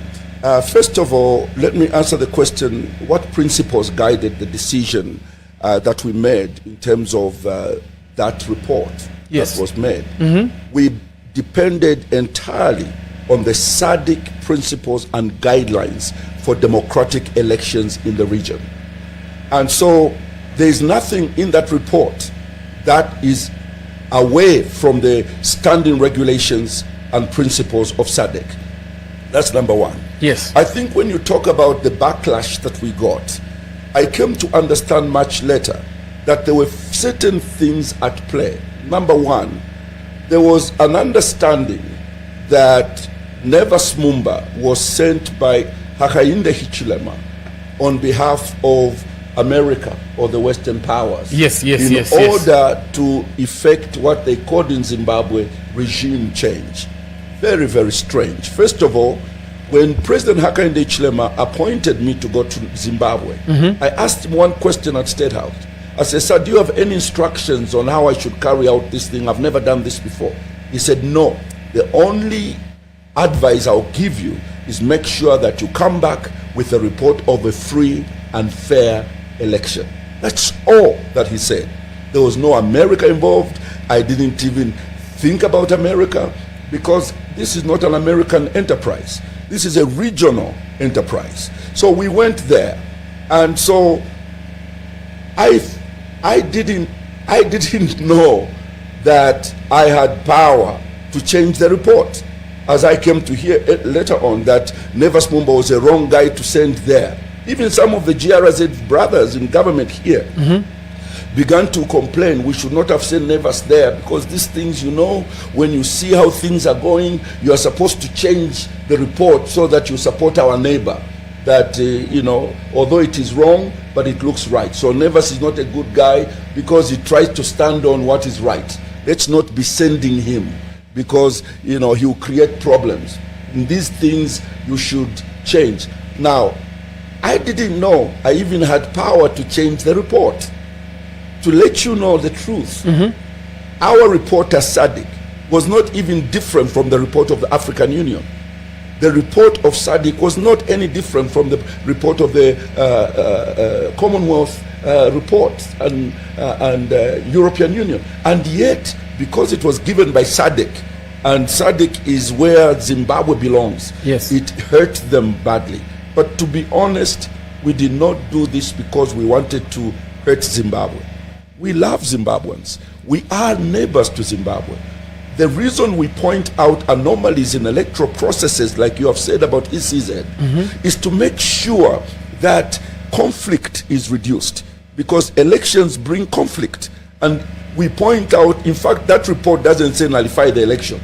First of all, let me answer the question, what principles guided the decision that we made in terms of that report that was made? We depended entirely on the SADC principles and guidelines for democratic elections in the region. And so there is nothing in that report that is away from the standing regulations and principles of SADC. That's number one. Yes. I think when you talk about the backlash that we got, I came to understand much later that there were certain things at play. Number one, there was an understanding that Nevers Mumba was sent by Hakainde Hichilema on behalf of America or the Western powers in order to effect what they called in Zimbabwe regime change. Very, very strange. First of all, when President Hakainde Hichilema appointed me to go to Zimbabwe, I asked him one question at State House. I said, sir, do you have any instructions on how I should carry out this thing? I've never done this before. He said, no. The only advice I'll give you is make sure that you come back with a report of a free and fair election. That's all that he said. There was no America involved. I didn't even think about America because this is not an American enterprise. This is a regional enterprise. So we went there, and so I didn't know that I had power to change the report. As I came to hear later on that Nevers Mumba was a wrong guy to send there. Even some of the GRZ brothers in government here began to complain we should not have sent Nevers there because these things, when you see how things are going, you are supposed to change the report so that you support our neighbor. That, although it is wrong, but it looks right. So Nevers is not a good guy because he tries to stand on what is right. Let's not be sending him because, he will create problems. In these things, you should change. Now, I didn't know I even had power to change the report. To let you know the truth, our report as SADC was not even different from the report of the African Union. The report of SADC was not any different from the report of the Commonwealth report and European Union. And yet, because it was given by SADC, and SADC is where Zimbabwe belongs, it hurt them badly. But to be honest, we did not do this because we wanted to hurt Zimbabwe. We love Zimbabweans. We are neighbors to Zimbabwe. The reason we point out anomalies in electoral processes, like you have said about ECZ, is to make sure that conflict is reduced, because elections bring conflict. And we point out, in fact, that report doesn't say nullify the election.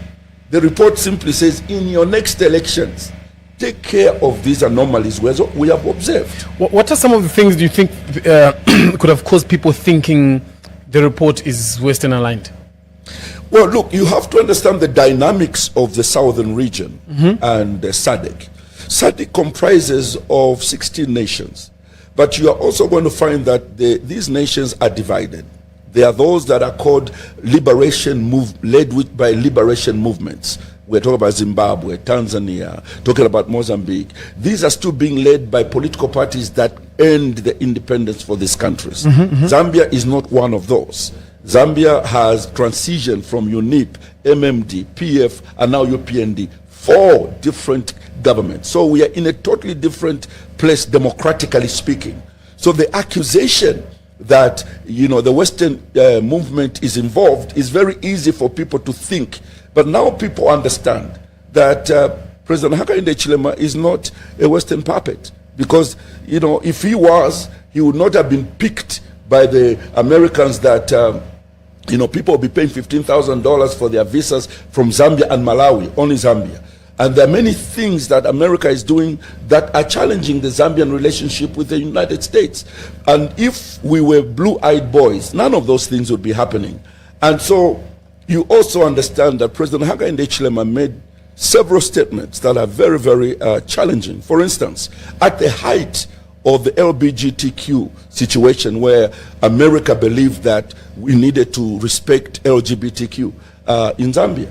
The report simply says, in your next elections, take care of these anomalies we have observed. What are some of the things do you think could have caused people thinking the report is Western aligned? Well, look, you have to understand the dynamics of the southern region and SADC. SADC comprises of 16 nations, but you are also going to find that these nations are divided. There are those that are called led by liberation movements. We're talking about Zimbabwe, Tanzania, talking about Mozambique. These are still being led by political parties that earned the independence for these countries. Zambia is not one of those. Zambia has transitioned from UNIP, MMD, PF, and now UPND, 4 different governments. So we are in a totally different place, democratically speaking. So the accusation that the Western movement is involved is very easy for people to think. But now people understand that President Hakainde Hichilema is not a Western puppet, because if he was, he would not have been picked by the Americans that people will be paying $15,000 for their visas from Zambia and Malawi, only Zambia. And there are many things that America is doing that are challenging the Zambian relationship with the United States. And if we were blue-eyed boys, none of those things would be happening. And so you also understand that President Hakainde Hichilema made several statements that are very, very challenging. For instance, at the height of the LGBTQ situation, where America believed that we needed to respect LGBTQ in Zambia,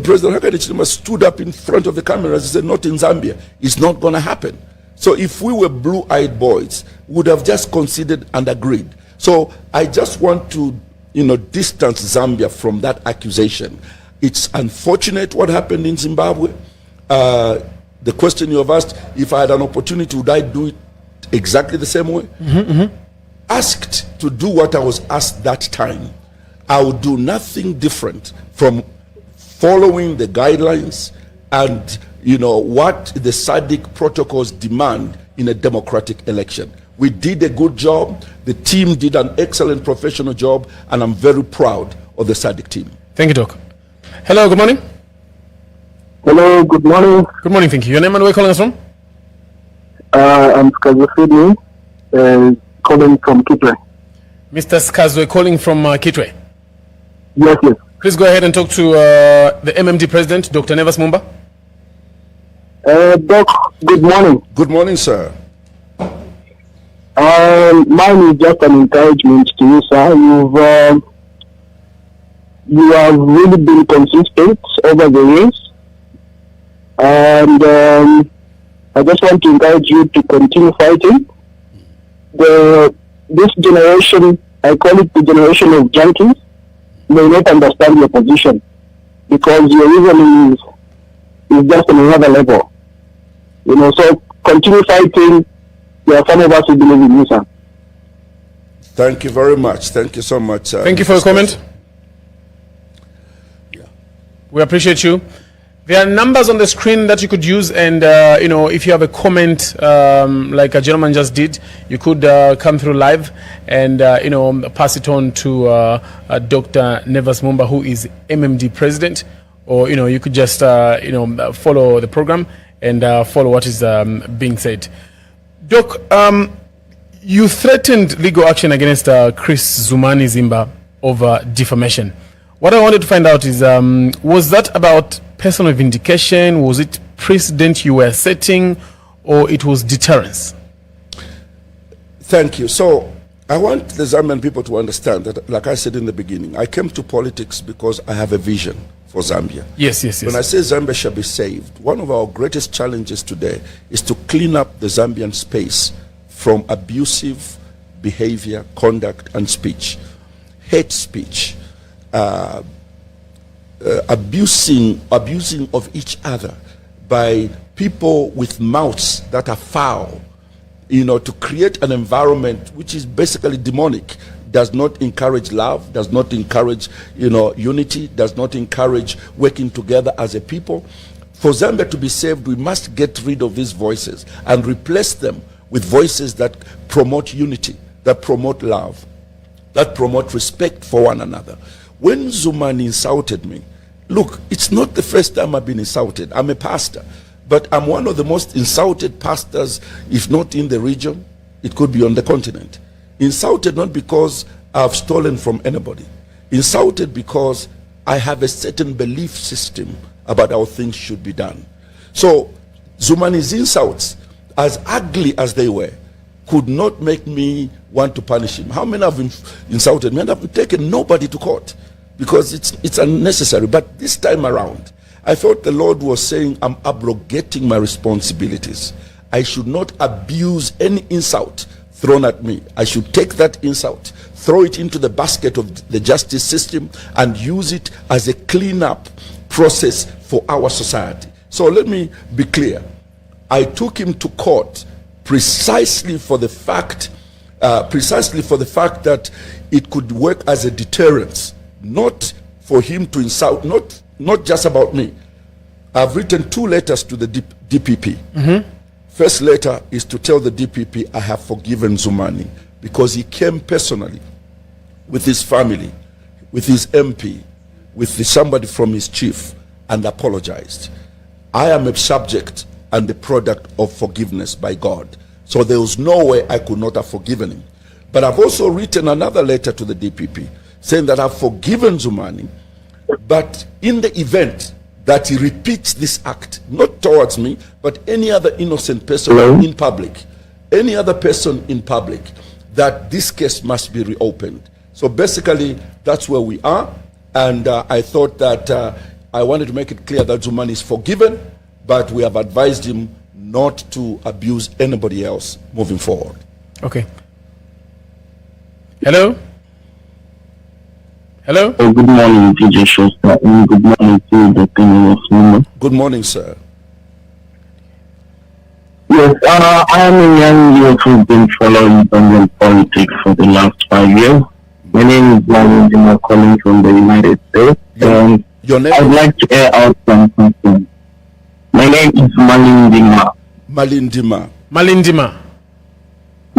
President Hakainde Hichilema stood up in front of the cameras and said, not in Zambia, it's not going to happen. So if we were blue-eyed boys, we would have just considered and agreed. So I just want to distance Zambia from that accusation. It's unfortunate what happened in Zimbabwe. The question you have asked, if I had an opportunity, would I do it exactly the same way? Asked to do what I was asked that time, I would do nothing different from following the guidelines and what the SADC protocols demand in a democratic election. We did a good job. The team did an excellent professional job, and I'm very proud of the SADC team. Thank you, Doc. Hello, good morning. Hello, good morning. Good morning, thank you. Your name and where are you calling us from? I'm Skazwe calling from Kitwe. Mr. Skazwe calling from Kitwe. Yes. Please go ahead and talk to the MMD president, Dr. Nevers Mumba. Doc, good morning. Good morning, sir. Mine is just an encouragement to you, sir. You have really been consistent over the years, and I just want to encourage you to continue fighting. This generation, I call it the generation of junkies, may not understand your position because your reason is just on another level. So continue fighting. There are some of us who believe in you, sir. Thank you very much. Thank you so much. Thank you for your comment. Yeah. We appreciate you. There are numbers on the screen that you could use, and if you have a comment like a gentleman just did, you could come through live and pass it on to Dr. Nevers Mumba, who is MMD president, or you could just follow the program and follow what is being said. Doc, you threatened legal action against Chris Zumani Zimba over defamation. What I wanted to find out is, was that about personal vindication? Was it precedent you were setting, or it was deterrence? Thank you. So I want the Zambian people to understand that, like I said in the beginning, I came to politics because I have a vision for Zambia. Yes. When I say Zambia shall be saved, one of our greatest challenges today is to clean up the Zambian space from abusive behavior, conduct, and speech, hate speech, abusing of each other by people with mouths that are foul, to create an environment which is basically demonic, does not encourage love, does not encourage, unity, does not encourage working together as a people. For Zambia to be saved, we must get rid of these voices and replace them with voices that promote unity, that promote love, that promote respect for one another. When Zumani insulted me, look, it's not the first time I've been insulted. I'm a pastor. but I'm one of the most insulted pastors, if not in the region, it could be on the continent. Insulted not because I've stolen from anybody. Insulted because I have a certain belief system about how things should be done. So Zumani's insults, as ugly as they were, could not make me want to punish him. How many have insulted me and have taken nobody to court? Because it's unnecessary. But this time around, I felt the Lord was saying, I'm abrogating my responsibilities. I should not abuse any insult thrown at me. I should take that insult, throw it into the basket of the justice system, and use it as a cleanup process for our society. So let me be clear. I took him to court precisely for the fact that it could work as a deterrence, not for him to insult, not just about me. I've written 2 letters to the DPP. First letter is to tell the DPP I have forgiven Zumani because he came personally with his family, with his MP, with somebody from his chief, and apologized. I am a subject and the product of forgiveness by God. So there was no way I could not have forgiven him. But I've also written another letter to the DPP saying that I've forgiven Zumani, but in the event that he repeats this act, not towards me, but any other innocent person in public, any other person in public, that this case must be reopened. So basically, that's where we are. And I thought that I wanted to make it clear that Zumani is forgiven, but we have advised him not to abuse anybody else moving forward. Okay. Hello? Hello? Good morning, DJ Showstar, and good morning to Dr Nevers Mumba. Good morning, sir. Yes, I am a young youth who's been following Zambian politics for the last 5 years. My name is Malindima, calling from the United States, and Your name? I'd like to air out some concerns. My name is Malindima. Malindima. Malindima.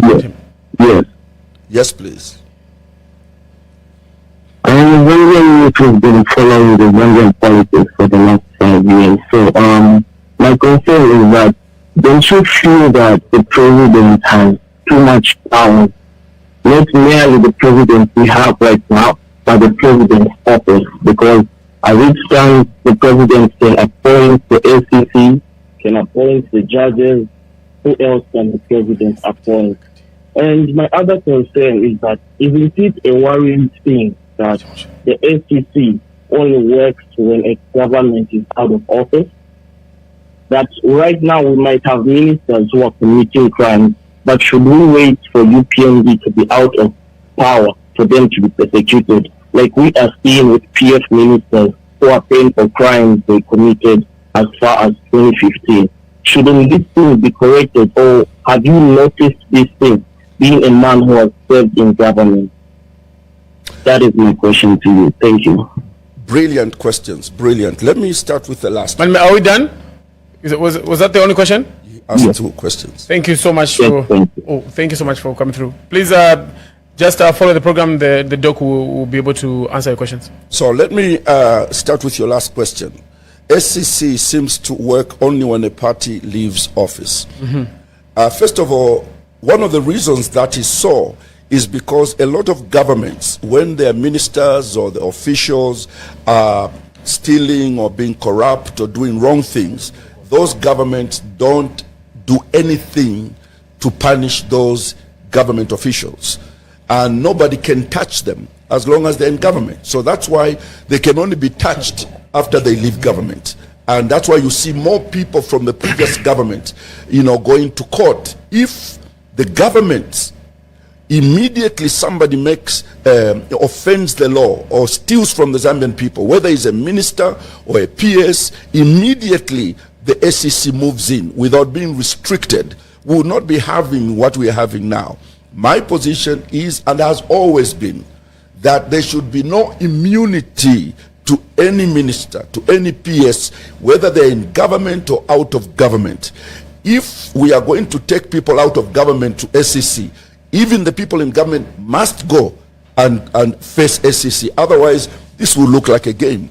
Yes. Yes. Yes, please. I am a Zambian youth who's been following the Zambian politics for the last 5 years. So, my concern is that don't you feel that the president has too much power? Not merely the president we have right now, but the president's office. Because as it stands, the president can appoint the ACC, can appoint the judges. Who else can the president appoint? And my other concern is that isn't it a worrying thing that the ACC only works when a government is out of office? That right now we might have ministers who are committing crimes, but should we wait for UPND to be out of power for them to be persecuted, like we are seeing with PF ministers who are paying for crimes they committed as far as 2015? Shouldn't this thing be corrected, or have you noticed this thing, being a man who has served in government? That is my question to you. Thank you. Brilliant questions. Brilliant. Let me start with the last one. Are we done? Was that the only question? Ask 2 questions. Thank you so much Yes, thank you so much for coming through. Please just follow the program. The doc will be able to answer your questions. So let me start with your last question. SCC seems to work only when a party leaves office. First of all, one of the reasons that is so is because a lot of governments, when their ministers or the officials are stealing or being corrupt or doing wrong things, those governments don't do anything to punish those government officials. And nobody can touch them as long as they're in government. So that's why they can only be touched after they leave government. And that's why you see more people from the previous government, going to court. If the government immediately somebody offends the law or steals from the Zambian people, whether he's a minister or a PS, immediately the SEC moves in without being restricted. We will not be having what we are having now. My position is, and has always been, that there should be no immunity to any minister, to any PS, whether they're in government or out of government. If we are going to take people out of government to SEC, even the people in government must go and face SEC. Otherwise, this will look like a game.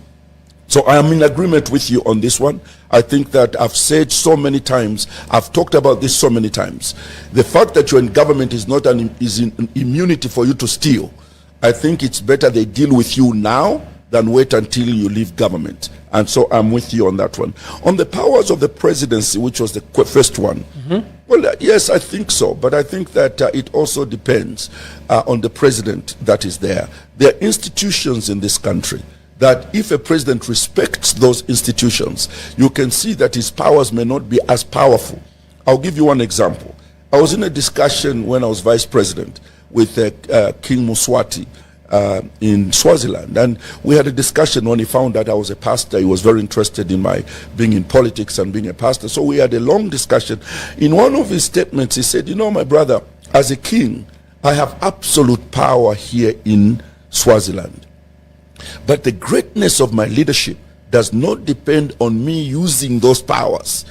So I am in agreement with you on this one. I think that I've said so many times, I've talked about this so many times. The fact that you're in government is not an immunity for you to steal. I think it's better they deal with you now than wait until you leave government. And so I'm with you on that one. On the powers of the presidency, which was the first one, well, yes, I think so. But I think that it also depends on the president that is there. There are institutions in this country that if a president respects those institutions, you can see that his powers may not be as powerful. I'll give you one example. I was in a discussion when I was vice president with King Muswati in Swaziland, and we had a discussion when he found that I was a pastor. He was very interested in my being in politics and being a pastor, so we had a long discussion. In one of his statements, he said, you know, my brother, as a king, I have absolute power here in Swaziland, but the greatness of my leadership does not depend on me using those powers.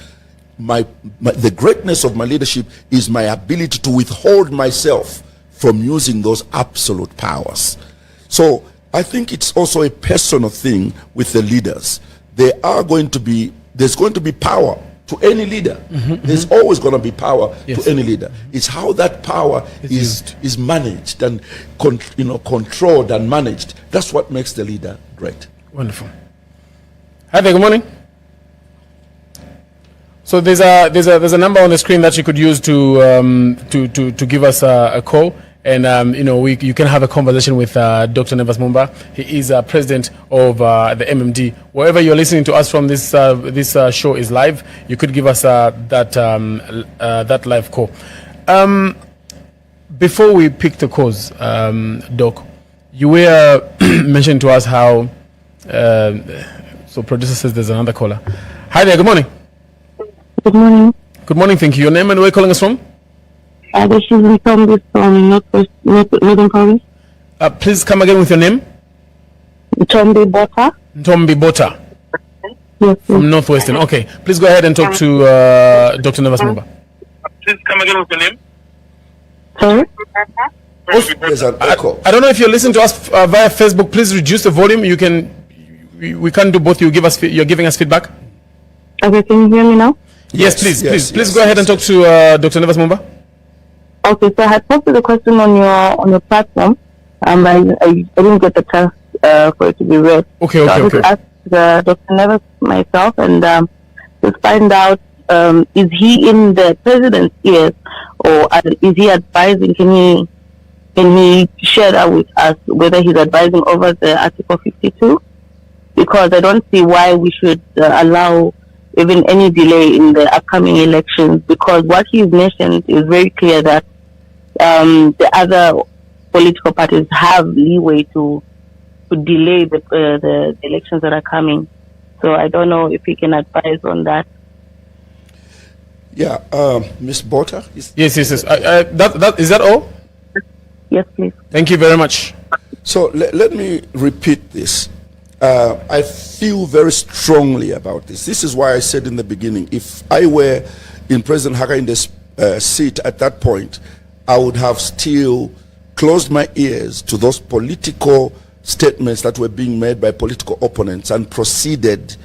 The greatness of my leadership is my ability to withhold myself from using those absolute powers. So I think it's also a personal thing with the leaders. There's going to be power to any leader. There's always going to be power to any leader. It's how that power is managed and controlled and managed. That's what makes the leader great. Wonderful. Hi there, good morning. So there's a number on the screen that you could use to give us a call, and you can have a conversation with Dr. Nevers Mumba. He is president of the MMD. Wherever you're listening to us from, this show is live. You could give us that live call. Before we pick the calls, Doc, you were mentioning to us how. So producer says there's another caller. Hi there. Good morning. Good morning. Good morning, thank you. Your name and where are you calling us from? This is Ntombi from Northern Province. Please come again with your name. Ntombi Bota. Ntombi Bota. Yes. From Northwestern. Okay. Please go ahead and talk to Dr. Nevers Mumba. Please come again with your name. Sorry? There's an echo. I don't know if you're listening to us via Facebook. Please reduce the volume. We can't do both. You're giving us feedback. Okay, can you hear me now? Yes, please go ahead and talk to Dr. Nevers Mumba. Okay, so I had posted the question on your platform. I didn't get the chance for it to be read. Okay. So I would ask Dr. Nevers myself and just find out, is he in the president's ears or is he advising? Can he share that with us, whether he's advising over the Article 52? Because I don't see why we should allow even any delay in the upcoming elections, because what he's mentioned is very clear that the other political parties have leeway to delay the elections that are coming. So I don't know if he can advise on that. Yeah, Ms. Bota? Yes. Is that all? Yes, please. Thank you very much. So let me repeat this. I feel very strongly about this. This is why I said in the beginning, if I were in President Hakainde's seat at that point, I would have still closed my ears to those political statements that were being made by political opponents and proceeded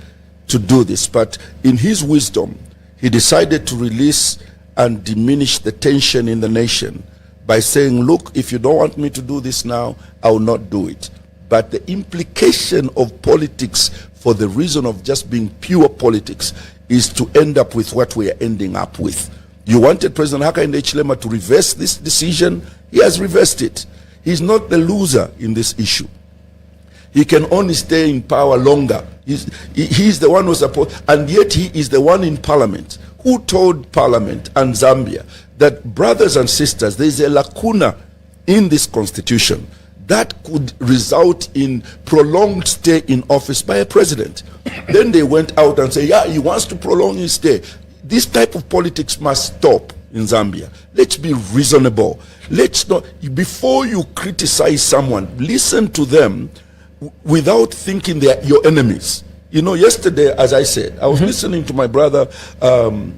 to do this. But in his wisdom, he decided to release and diminish the tension in the nation by saying, look, if you don't want me to do this now, I will not do it. But the implication of politics, for the reason of just being pure politics, is to end up with what we are ending up with. You wanted President Hakainde Hichilema to reverse this decision. He has reversed it. He's not the loser in this issue. He can only stay in power longer. He's the one who's supposed, and yet he is the one in parliament who told parliament and Zambia that, brothers and sisters, there is a lacuna in this constitution that could result in prolonged stay in office by a president. Then they went out and said, yeah, he wants to prolong his stay. This type of politics must stop in Zambia. Let's be reasonable. Let's not, before you criticize someone, listen to them without thinking they're your enemies. You know, yesterday, as I said, I was listening to my brother Given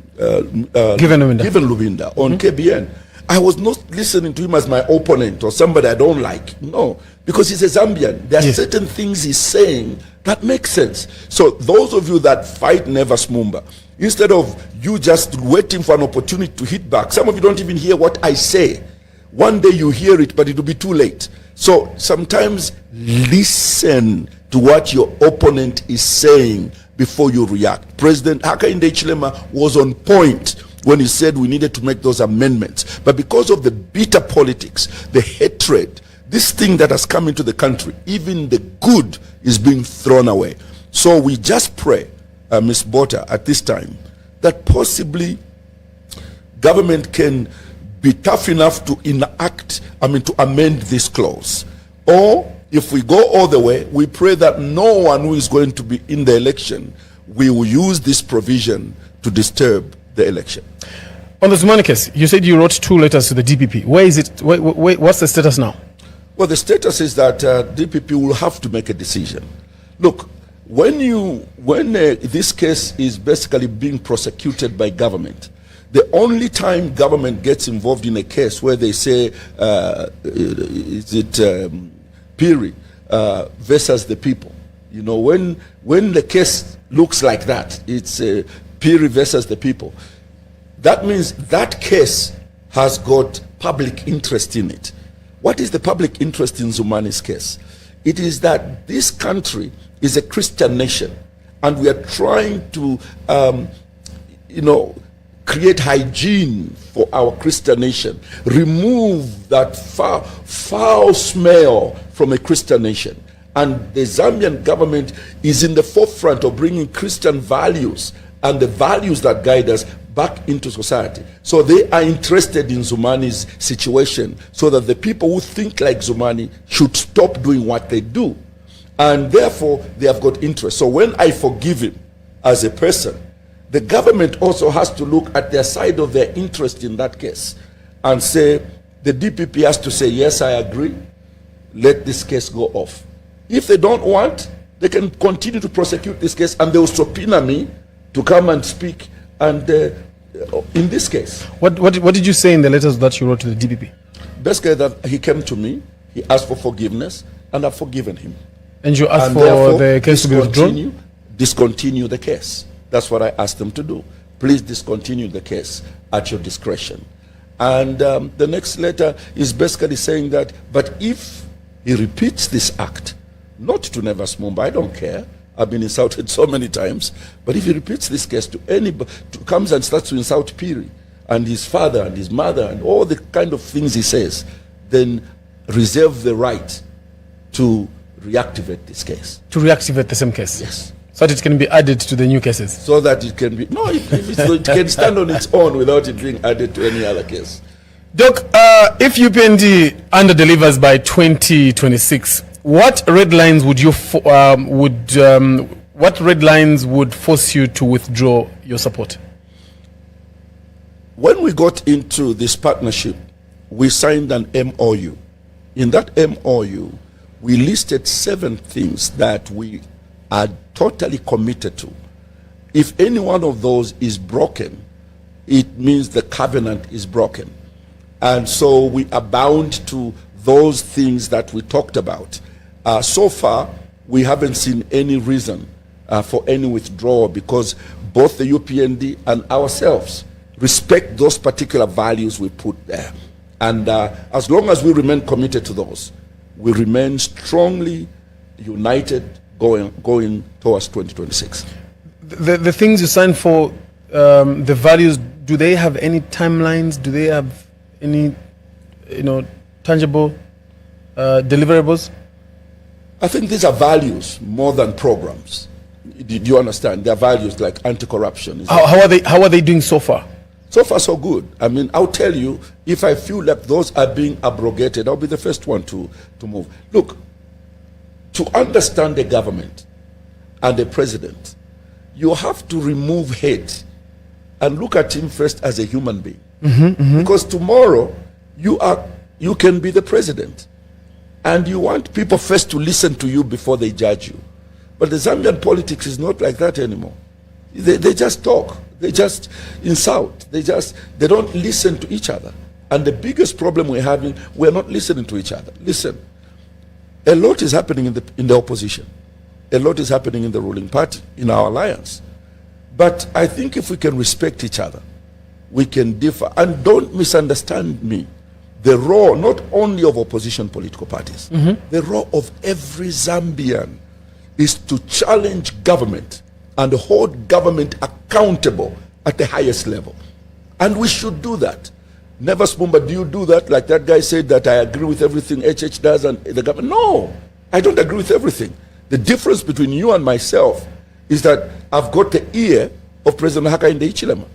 Lubinda on KBN. I was not listening to him as my opponent or somebody I don't like. No, because he's a Zambian. There are certain things he's saying that make sense. So those of you that fight Nevers Mumba, instead of you just waiting for an opportunity to hit back, some of you don't even hear what I say. One day you hear it, but it will be too late. So sometimes listen to what your opponent is saying before you react. President Hakainde Hichilema was on point when he said we needed to make those amendments. But because of the bitter politics, the hatred, this thing that has come into the country, even the good is being thrown away. So we just pray, Ms. Bota, at this time, that possibly government can be tough enough to to amend this clause. Or if we go all the way, we pray that no one who is going to be in the election will use this provision to disturb the election. On the Zumani case, you said you wrote 2 letters to the DPP. Where is it? What's the status now? Well, the status is that DPP will have to make a decision. Look, when this case is basically being prosecuted by government, the only time government gets involved in a case where they say, Piri versus the people. You know, when the case looks like that, it's Piri versus the people. That means that case has got public interest in it. What is the public interest in Zumani's case? It is that this country is a Christian nation, and we are trying to, create hygiene for our Christian nation, remove that foul smell from a Christian nation. And the Zambian government is in the forefront of bringing Christian values and the values that guide us back into society. So they are interested in Zumani's situation, so that the people who think like Zumani should stop doing what they do. And therefore, they have got interest. So when I forgive him as a person, the government also has to look at their side of their interest in that case and say, the DPP has to say, yes, I agree, let this case go off. If they don't want, they can continue to prosecute this case, and they will subpoena me to come and speak. And in this case, what did you say in the letters that you wrote to the DPP? Basically, that he came to me, he asked for forgiveness, and I've forgiven him. And you asked for the case to be withdrawn? Discontinue the case. That's what I asked them to do. Please discontinue the case at your discretion. And the next letter is basically saying that, but if he repeats this act, not to Nevers Mumba, I don't care. I've been insulted so many times. But if he repeats this case to anybody, comes and starts to insult Piri and his father and his mother and all the kind of things he says, then reserve the right to reactivate this case. To reactivate the same case? Yes. So that it can be added to the new cases? So that it can be, no, it can stand on its own without it being added to any other case. Doc, if UPND under-delivers by 2026, what red lines would force you to withdraw your support? When we got into this partnership, we signed an MOU. In that MOU, we listed 7 things that we are totally committed to. If any one of those is broken, it means the covenant is broken. And so we are bound to those things that we talked about. So far, we haven't seen any reason for any withdrawal, because both the UPND and ourselves respect those particular values we put there. And as long as we remain committed to those, we remain strongly united going towards 2026. The things you signed for, the values, do they have any timelines? Do they have any, tangible deliverables? I think these are values more than programs. Do you understand? They are values like anti-corruption. How are they doing so far? So far, so good. I mean, I'll tell you, if I feel like those are being abrogated, I'll be the first one to move. Look, to understand the government and the president, you have to remove hate and look at him first as a human being. Because tomorrow, you can be the president. And you want people first to listen to you before they judge you. But the Zambian politics is not like that anymore. They just talk. They just insult. They don't listen to each other. And the biggest problem we're having, we're not listening to each other. Listen, A lot is happening in the opposition. A lot is happening in the ruling party, in our alliance. But I think if we can respect each other, we can differ. And don't misunderstand me. The role not only of opposition political parties, the role of every Zambian is to challenge government and hold government accountable at the highest level. And we should do that. Nevers Mumba, do you do that? Like that guy said that I agree with everything HH does and the government. No, I don't agree with everything. The difference between you and myself is that I've got the ear of President Hakainde Hichilema.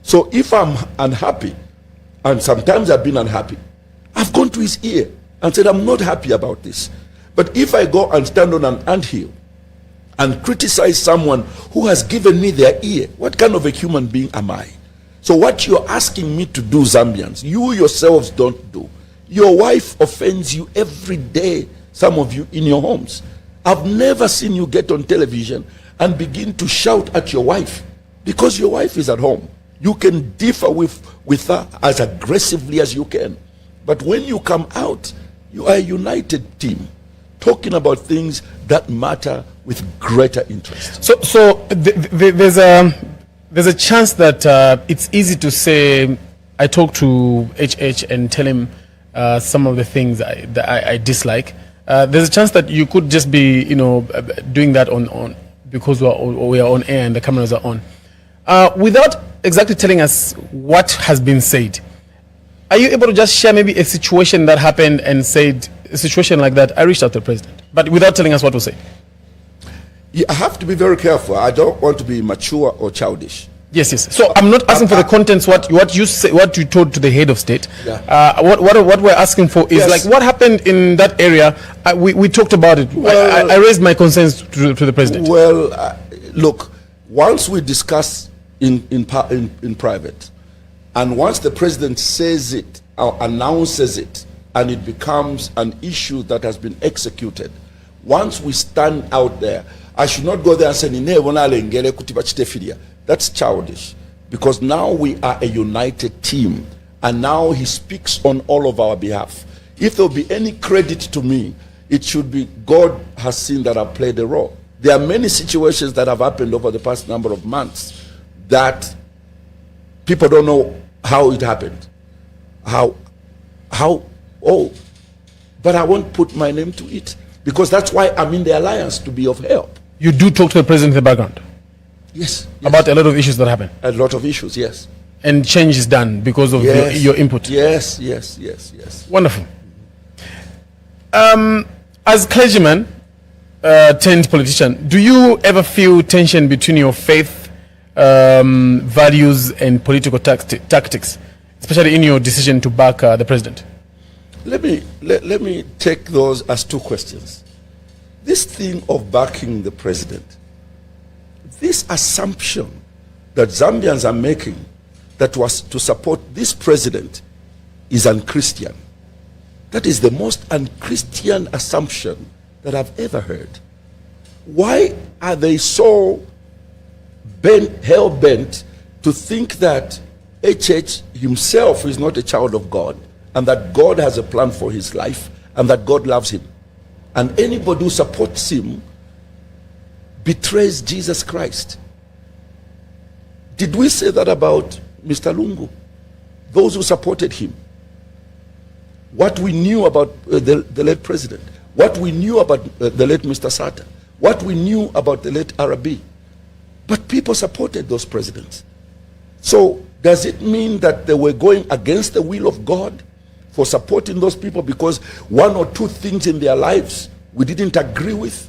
So if I'm unhappy, and sometimes I've been unhappy, I've gone to his ear and said, I'm not happy about this. But if I go and stand on an anthill and criticize someone who has given me their ear, what kind of a human being am I? So what you're asking me to do, Zambians, you yourselves don't do. Your wife offends you every day, some of you in your homes. I've never seen you get on television and begin to shout at your wife because your wife is at home. You can differ with her as aggressively as you can. But when you come out, you are a united team, talking about things that matter with greater interest. So there's a chance that it's easy to say, I talk to HH and tell him some of the things that I dislike. There's a chance that you could just be, doing that on because we are on air and the cameras are on, without exactly telling us what has been said. Are you able to just share maybe a situation that happened and said, a situation like that, I reached out to the president, but without telling us what was said? Yeah, I have to be very careful. I don't want to be mature or childish. Yes. So I'm not asking for the contents. What you say, what you told to the head of state. Yeah. What we're asking for is like what happened in that area. We talked about it. Well, I raised my concerns to the president. Well, look, once we discuss in private, and once the president says it or announces it, and it becomes an issue that has been executed, once we stand out there, I should not go there and say, that's childish, because now we are a united team, and now he speaks on all of our behalf. If there will be any credit to me, it should be God has seen that I've played a role. There are many situations that have happened over the past number of months that people don't know how it happened. But I won't put my name to it, because that's why I'm in the alliance, to be of help. You do talk to the president in the background? Yes. About a lot of issues that happen? A lot of issues, yes. And change is done because of your input? Yes. Wonderful. As clergyman turned politician, do you ever feel tension between your faith, values and political tactics, especially in your decision to back the president? Let me take those as two questions. This thing of backing the president, this assumption that Zambians are making that was to support this president is unchristian. That is the most unchristian assumption that I've ever heard. Why are they so hell-bent to think that HH himself is not a child of God, and that God has a plan for his life, and that God loves him? And anybody who supports him betrays Jesus Christ. Did we say that about Mr. Lungu? Those who supported him. What we knew about the late president, what we knew about the late Mr. Sata, what we knew about the late Arabi. But people supported those presidents. So does it mean that they were going against the will of God for supporting those people because one or two things in their lives we didn't agree with?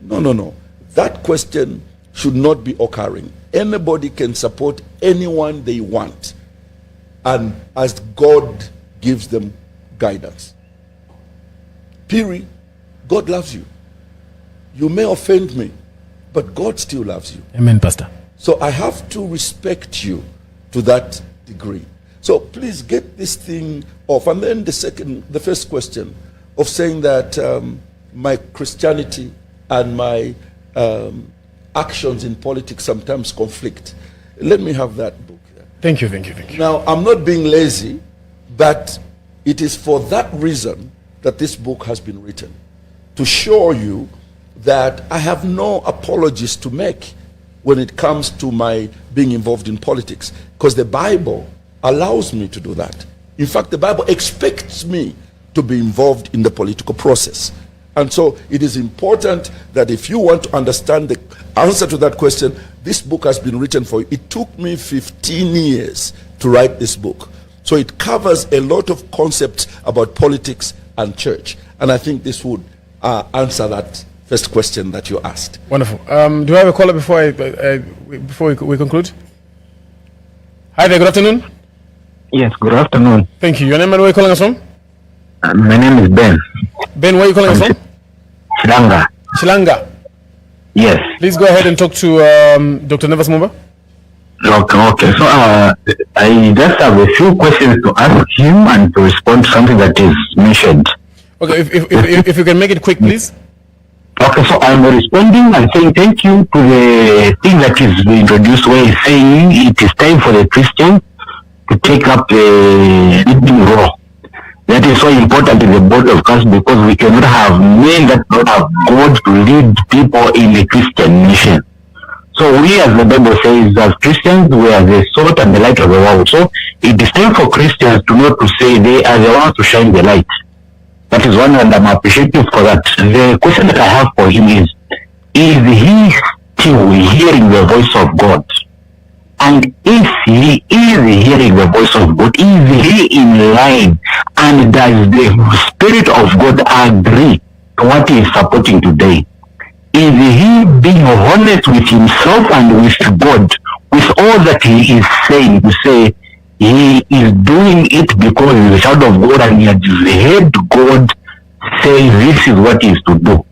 No. That question should not be occurring. Anybody can support anyone they want, and as God gives them guidance. Period. God loves you. You may offend me, but God still loves you. Amen, Pastor. So I have to respect you to that degree. So please get this thing off. And then the first question of saying that my Christianity and my actions in politics sometimes conflict. Let me have that book. Thank you. Now, I'm not being lazy, but it is for that reason that this book has been written. to show you that I have no apologies to make when it comes to my being involved in politics, because the Bible allows me to do that. In fact, the Bible expects me to be involved in the political process. And so it is important that if you want to understand the answer to that question, this book has been written for you. It took me 15 years to write this book. So it covers a lot of concepts about politics and church. And I think this would answer that first question that you asked. Wonderful. Do I have a caller before we conclude? Hi there, good afternoon. Yes, good afternoon. Thank you. Your name and where are you calling us from? My name is Ben. Ben, where are you calling us from? Chilanga. Chilanga. Yes. Please go ahead and talk to Dr. Nevers Mumba. Okay. So I just have a few questions to ask him and to respond to something that is mentioned. Okay, if you can make it quick, please. Okay, so I'm responding and saying thank you to the thing that is introduced where he's saying it is time for the Christians to take up the leading role. That is so important in the body of Christ, because we cannot have men that don't have God to lead people in a Christian nation. So we, as the Bible says, as Christians, we are the salt and the light of the world. So it is time for Christians to know to say they are the ones to shine the light. That is one, and I'm appreciative for that. The question that I have for him is he still hearing the voice of God? And if he is hearing the voice of God, is he in line? And does the Spirit of God agree to what he is supporting today? Is he being honest with himself and with God, with all that he is saying, to say he is doing it because he is a child of God and he has heard God say this is what he is to do?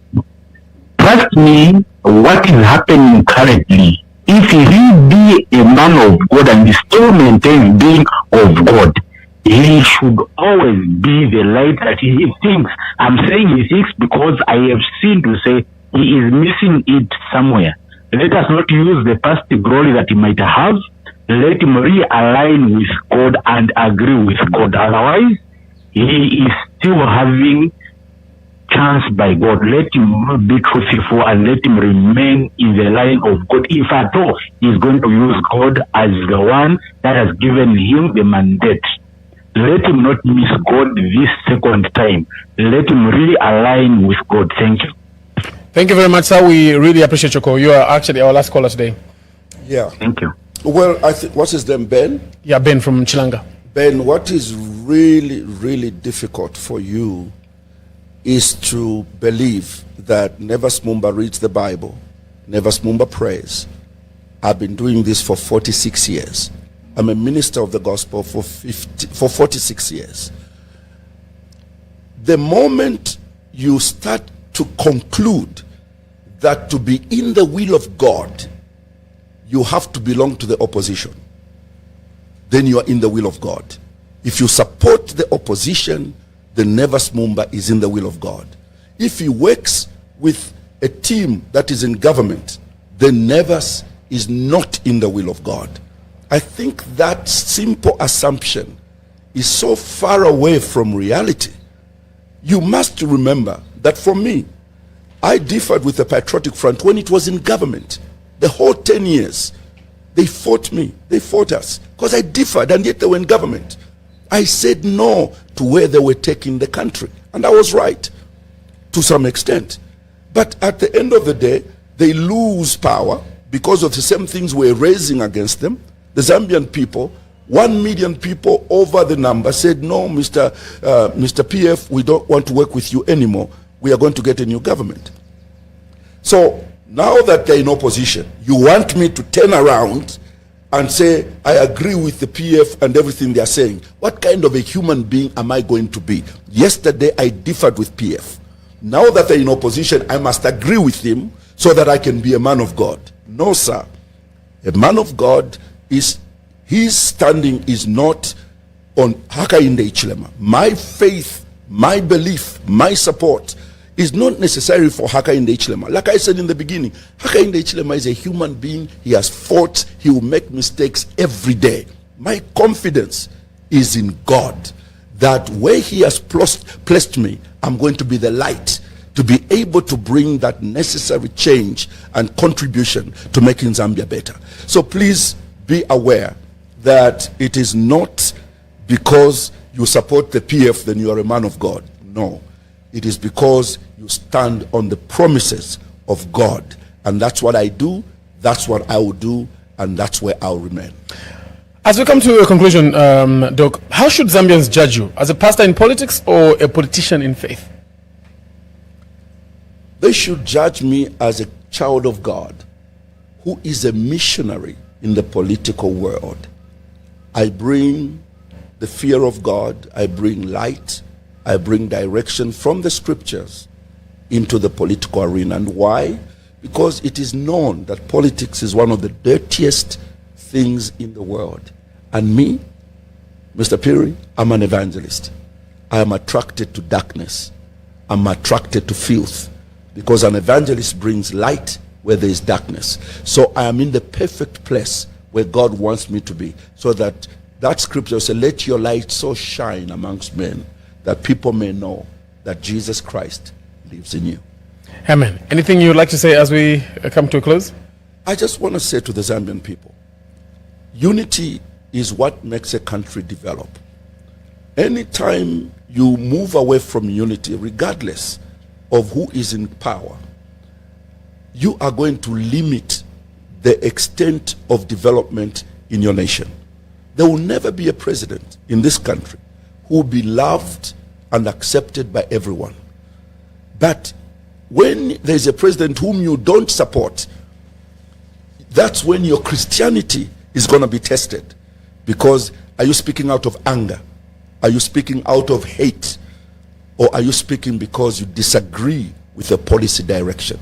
Trust me, what is happening currently, if he be a man of God and he still maintains being of God, he should always be the light that he thinks. I'm saying he thinks because I have seen to say he is missing it somewhere. Let us not use the past glory that he might have. Let him realign with God and agree with God. Otherwise, he is still having chance by God. Let him be truthful and let him remain in the line of God. If at all he is going to use God as the one that has given him the mandate, let him not miss God this second time. Let him really align with God. Thank you. Thank you very much, sir. We really appreciate your call. You are actually our last caller today. Yeah. Thank you. Well, I think, what's his name, Ben? Yeah, Ben from Chilanga. Ben, what is really, really difficult for you is to believe that Nevers Mumba reads the Bible, Nevers Mumba prays. I've been doing this for 46 years. I'm a minister of the gospel for 46 years. The moment you start to conclude that to be in the will of God, you have to belong to the opposition, then you are in the will of God. If you support the opposition, then Nevers Mumba is in the will of God. If he works with a team that is in government, then Nevers is not in the will of God. I think that simple assumption is so far away from reality. You must remember that for me, I differed with the Patriotic Front when it was in government. The whole 10 years, they fought me, they fought us, because I differed, and yet they were in government. I said no to where they were taking the country, and I was right to some extent. But at the end of the day, they lose power because of the same things we're raising against them. The Zambian people, 1 million people over the number, said, no, Mr. PF, we don't want to work with you anymore. We are going to get a new government. So now that they're in opposition, you want me to turn around and say, I agree with the PF and everything they're saying. What kind of a human being am I going to be? Yesterday, I differed with PF. Now that they're in opposition, I must agree with him so that I can be a man of God. No, sir. A man of God is, his standing is not on Hakainde Hichilema. My faith, my belief, my support is not necessary for Hakainde Hichilema. Like I said in the beginning, Hakainde Hichilema is a human being. He has fought. He will make mistakes every day. My confidence is in God, that where he has placed me, I'm going to be the light to be able to bring that necessary change and contribution to making Zambia better. So please be aware that it is not because you support the PF then you are a man of God. No, it is because you stand on the promises of God, and that's what I do, that's what I will do, and that's where I'll remain. As we come to a conclusion, Doc, how should Zambians judge you? As a pastor in politics or a politician in faith? They should judge me as a child of God who is a missionary in the political world. I bring the fear of God, I bring light, I bring direction from the scriptures into the political arena. And why? Because it is known that politics is one of the dirtiest things in the world. And me, Mr. Piri, I'm an evangelist. I am attracted to darkness. I'm attracted to filth, because an evangelist brings light where there is darkness. So I am in the perfect place where God wants me to be, so that scripture says, let your light so shine amongst men that people may know that Jesus Christ lives in you. Amen. Anything you'd like to say as we come to a close? I just want to say to the Zambian people, unity is what makes a country develop. Anytime you move away from unity, regardless of who is in power, you are going to limit the extent of development in your nation. There will never be a president in this country who will be loved and accepted by everyone. But when there's a president whom you don't support, that's when your Christianity is going to be tested. Because are you speaking out of anger? Are you speaking out of hate? Or are you speaking because you disagree with a policy direction?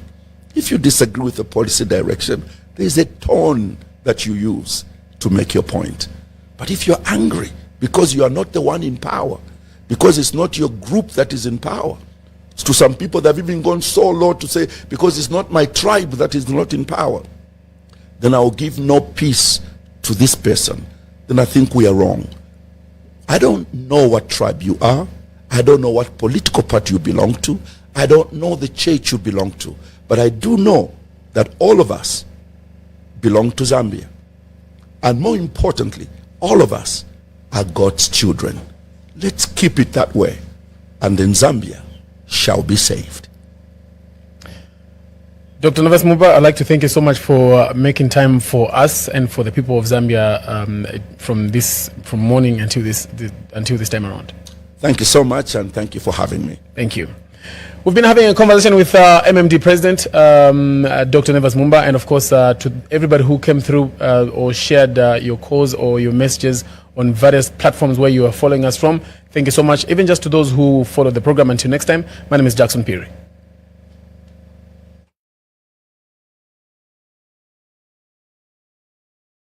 If you disagree with a policy direction, there's a tone that you use to make your point. But if you're angry because you are not the one in power, because it's not your group that is in power, to some people they've even gone so low to say, because it's not my tribe that is not in power, then I will give no peace to this person, then I think we are wrong. I don't know what tribe you are. I don't know what political party you belong to. I don't know the church you belong to. But I do know that all of us belong to Zambia. And more importantly, all of us are God's children. Let's keep it that way. And then Zambia shall be saved. Dr. Nevers Mumba, I'd like to thank you so much for making time for us and for the people of Zambia from morning until this time around. Thank you so much, and thank you for having me. Thank you. We've been having a conversation with MMD President Dr. Nevers Mumba, and of course to everybody who came through or shared your calls or your messages on various platforms where you are following us from. Thank you so much. Even just to those who followed the program. Until next time, my name is Jackson Piri.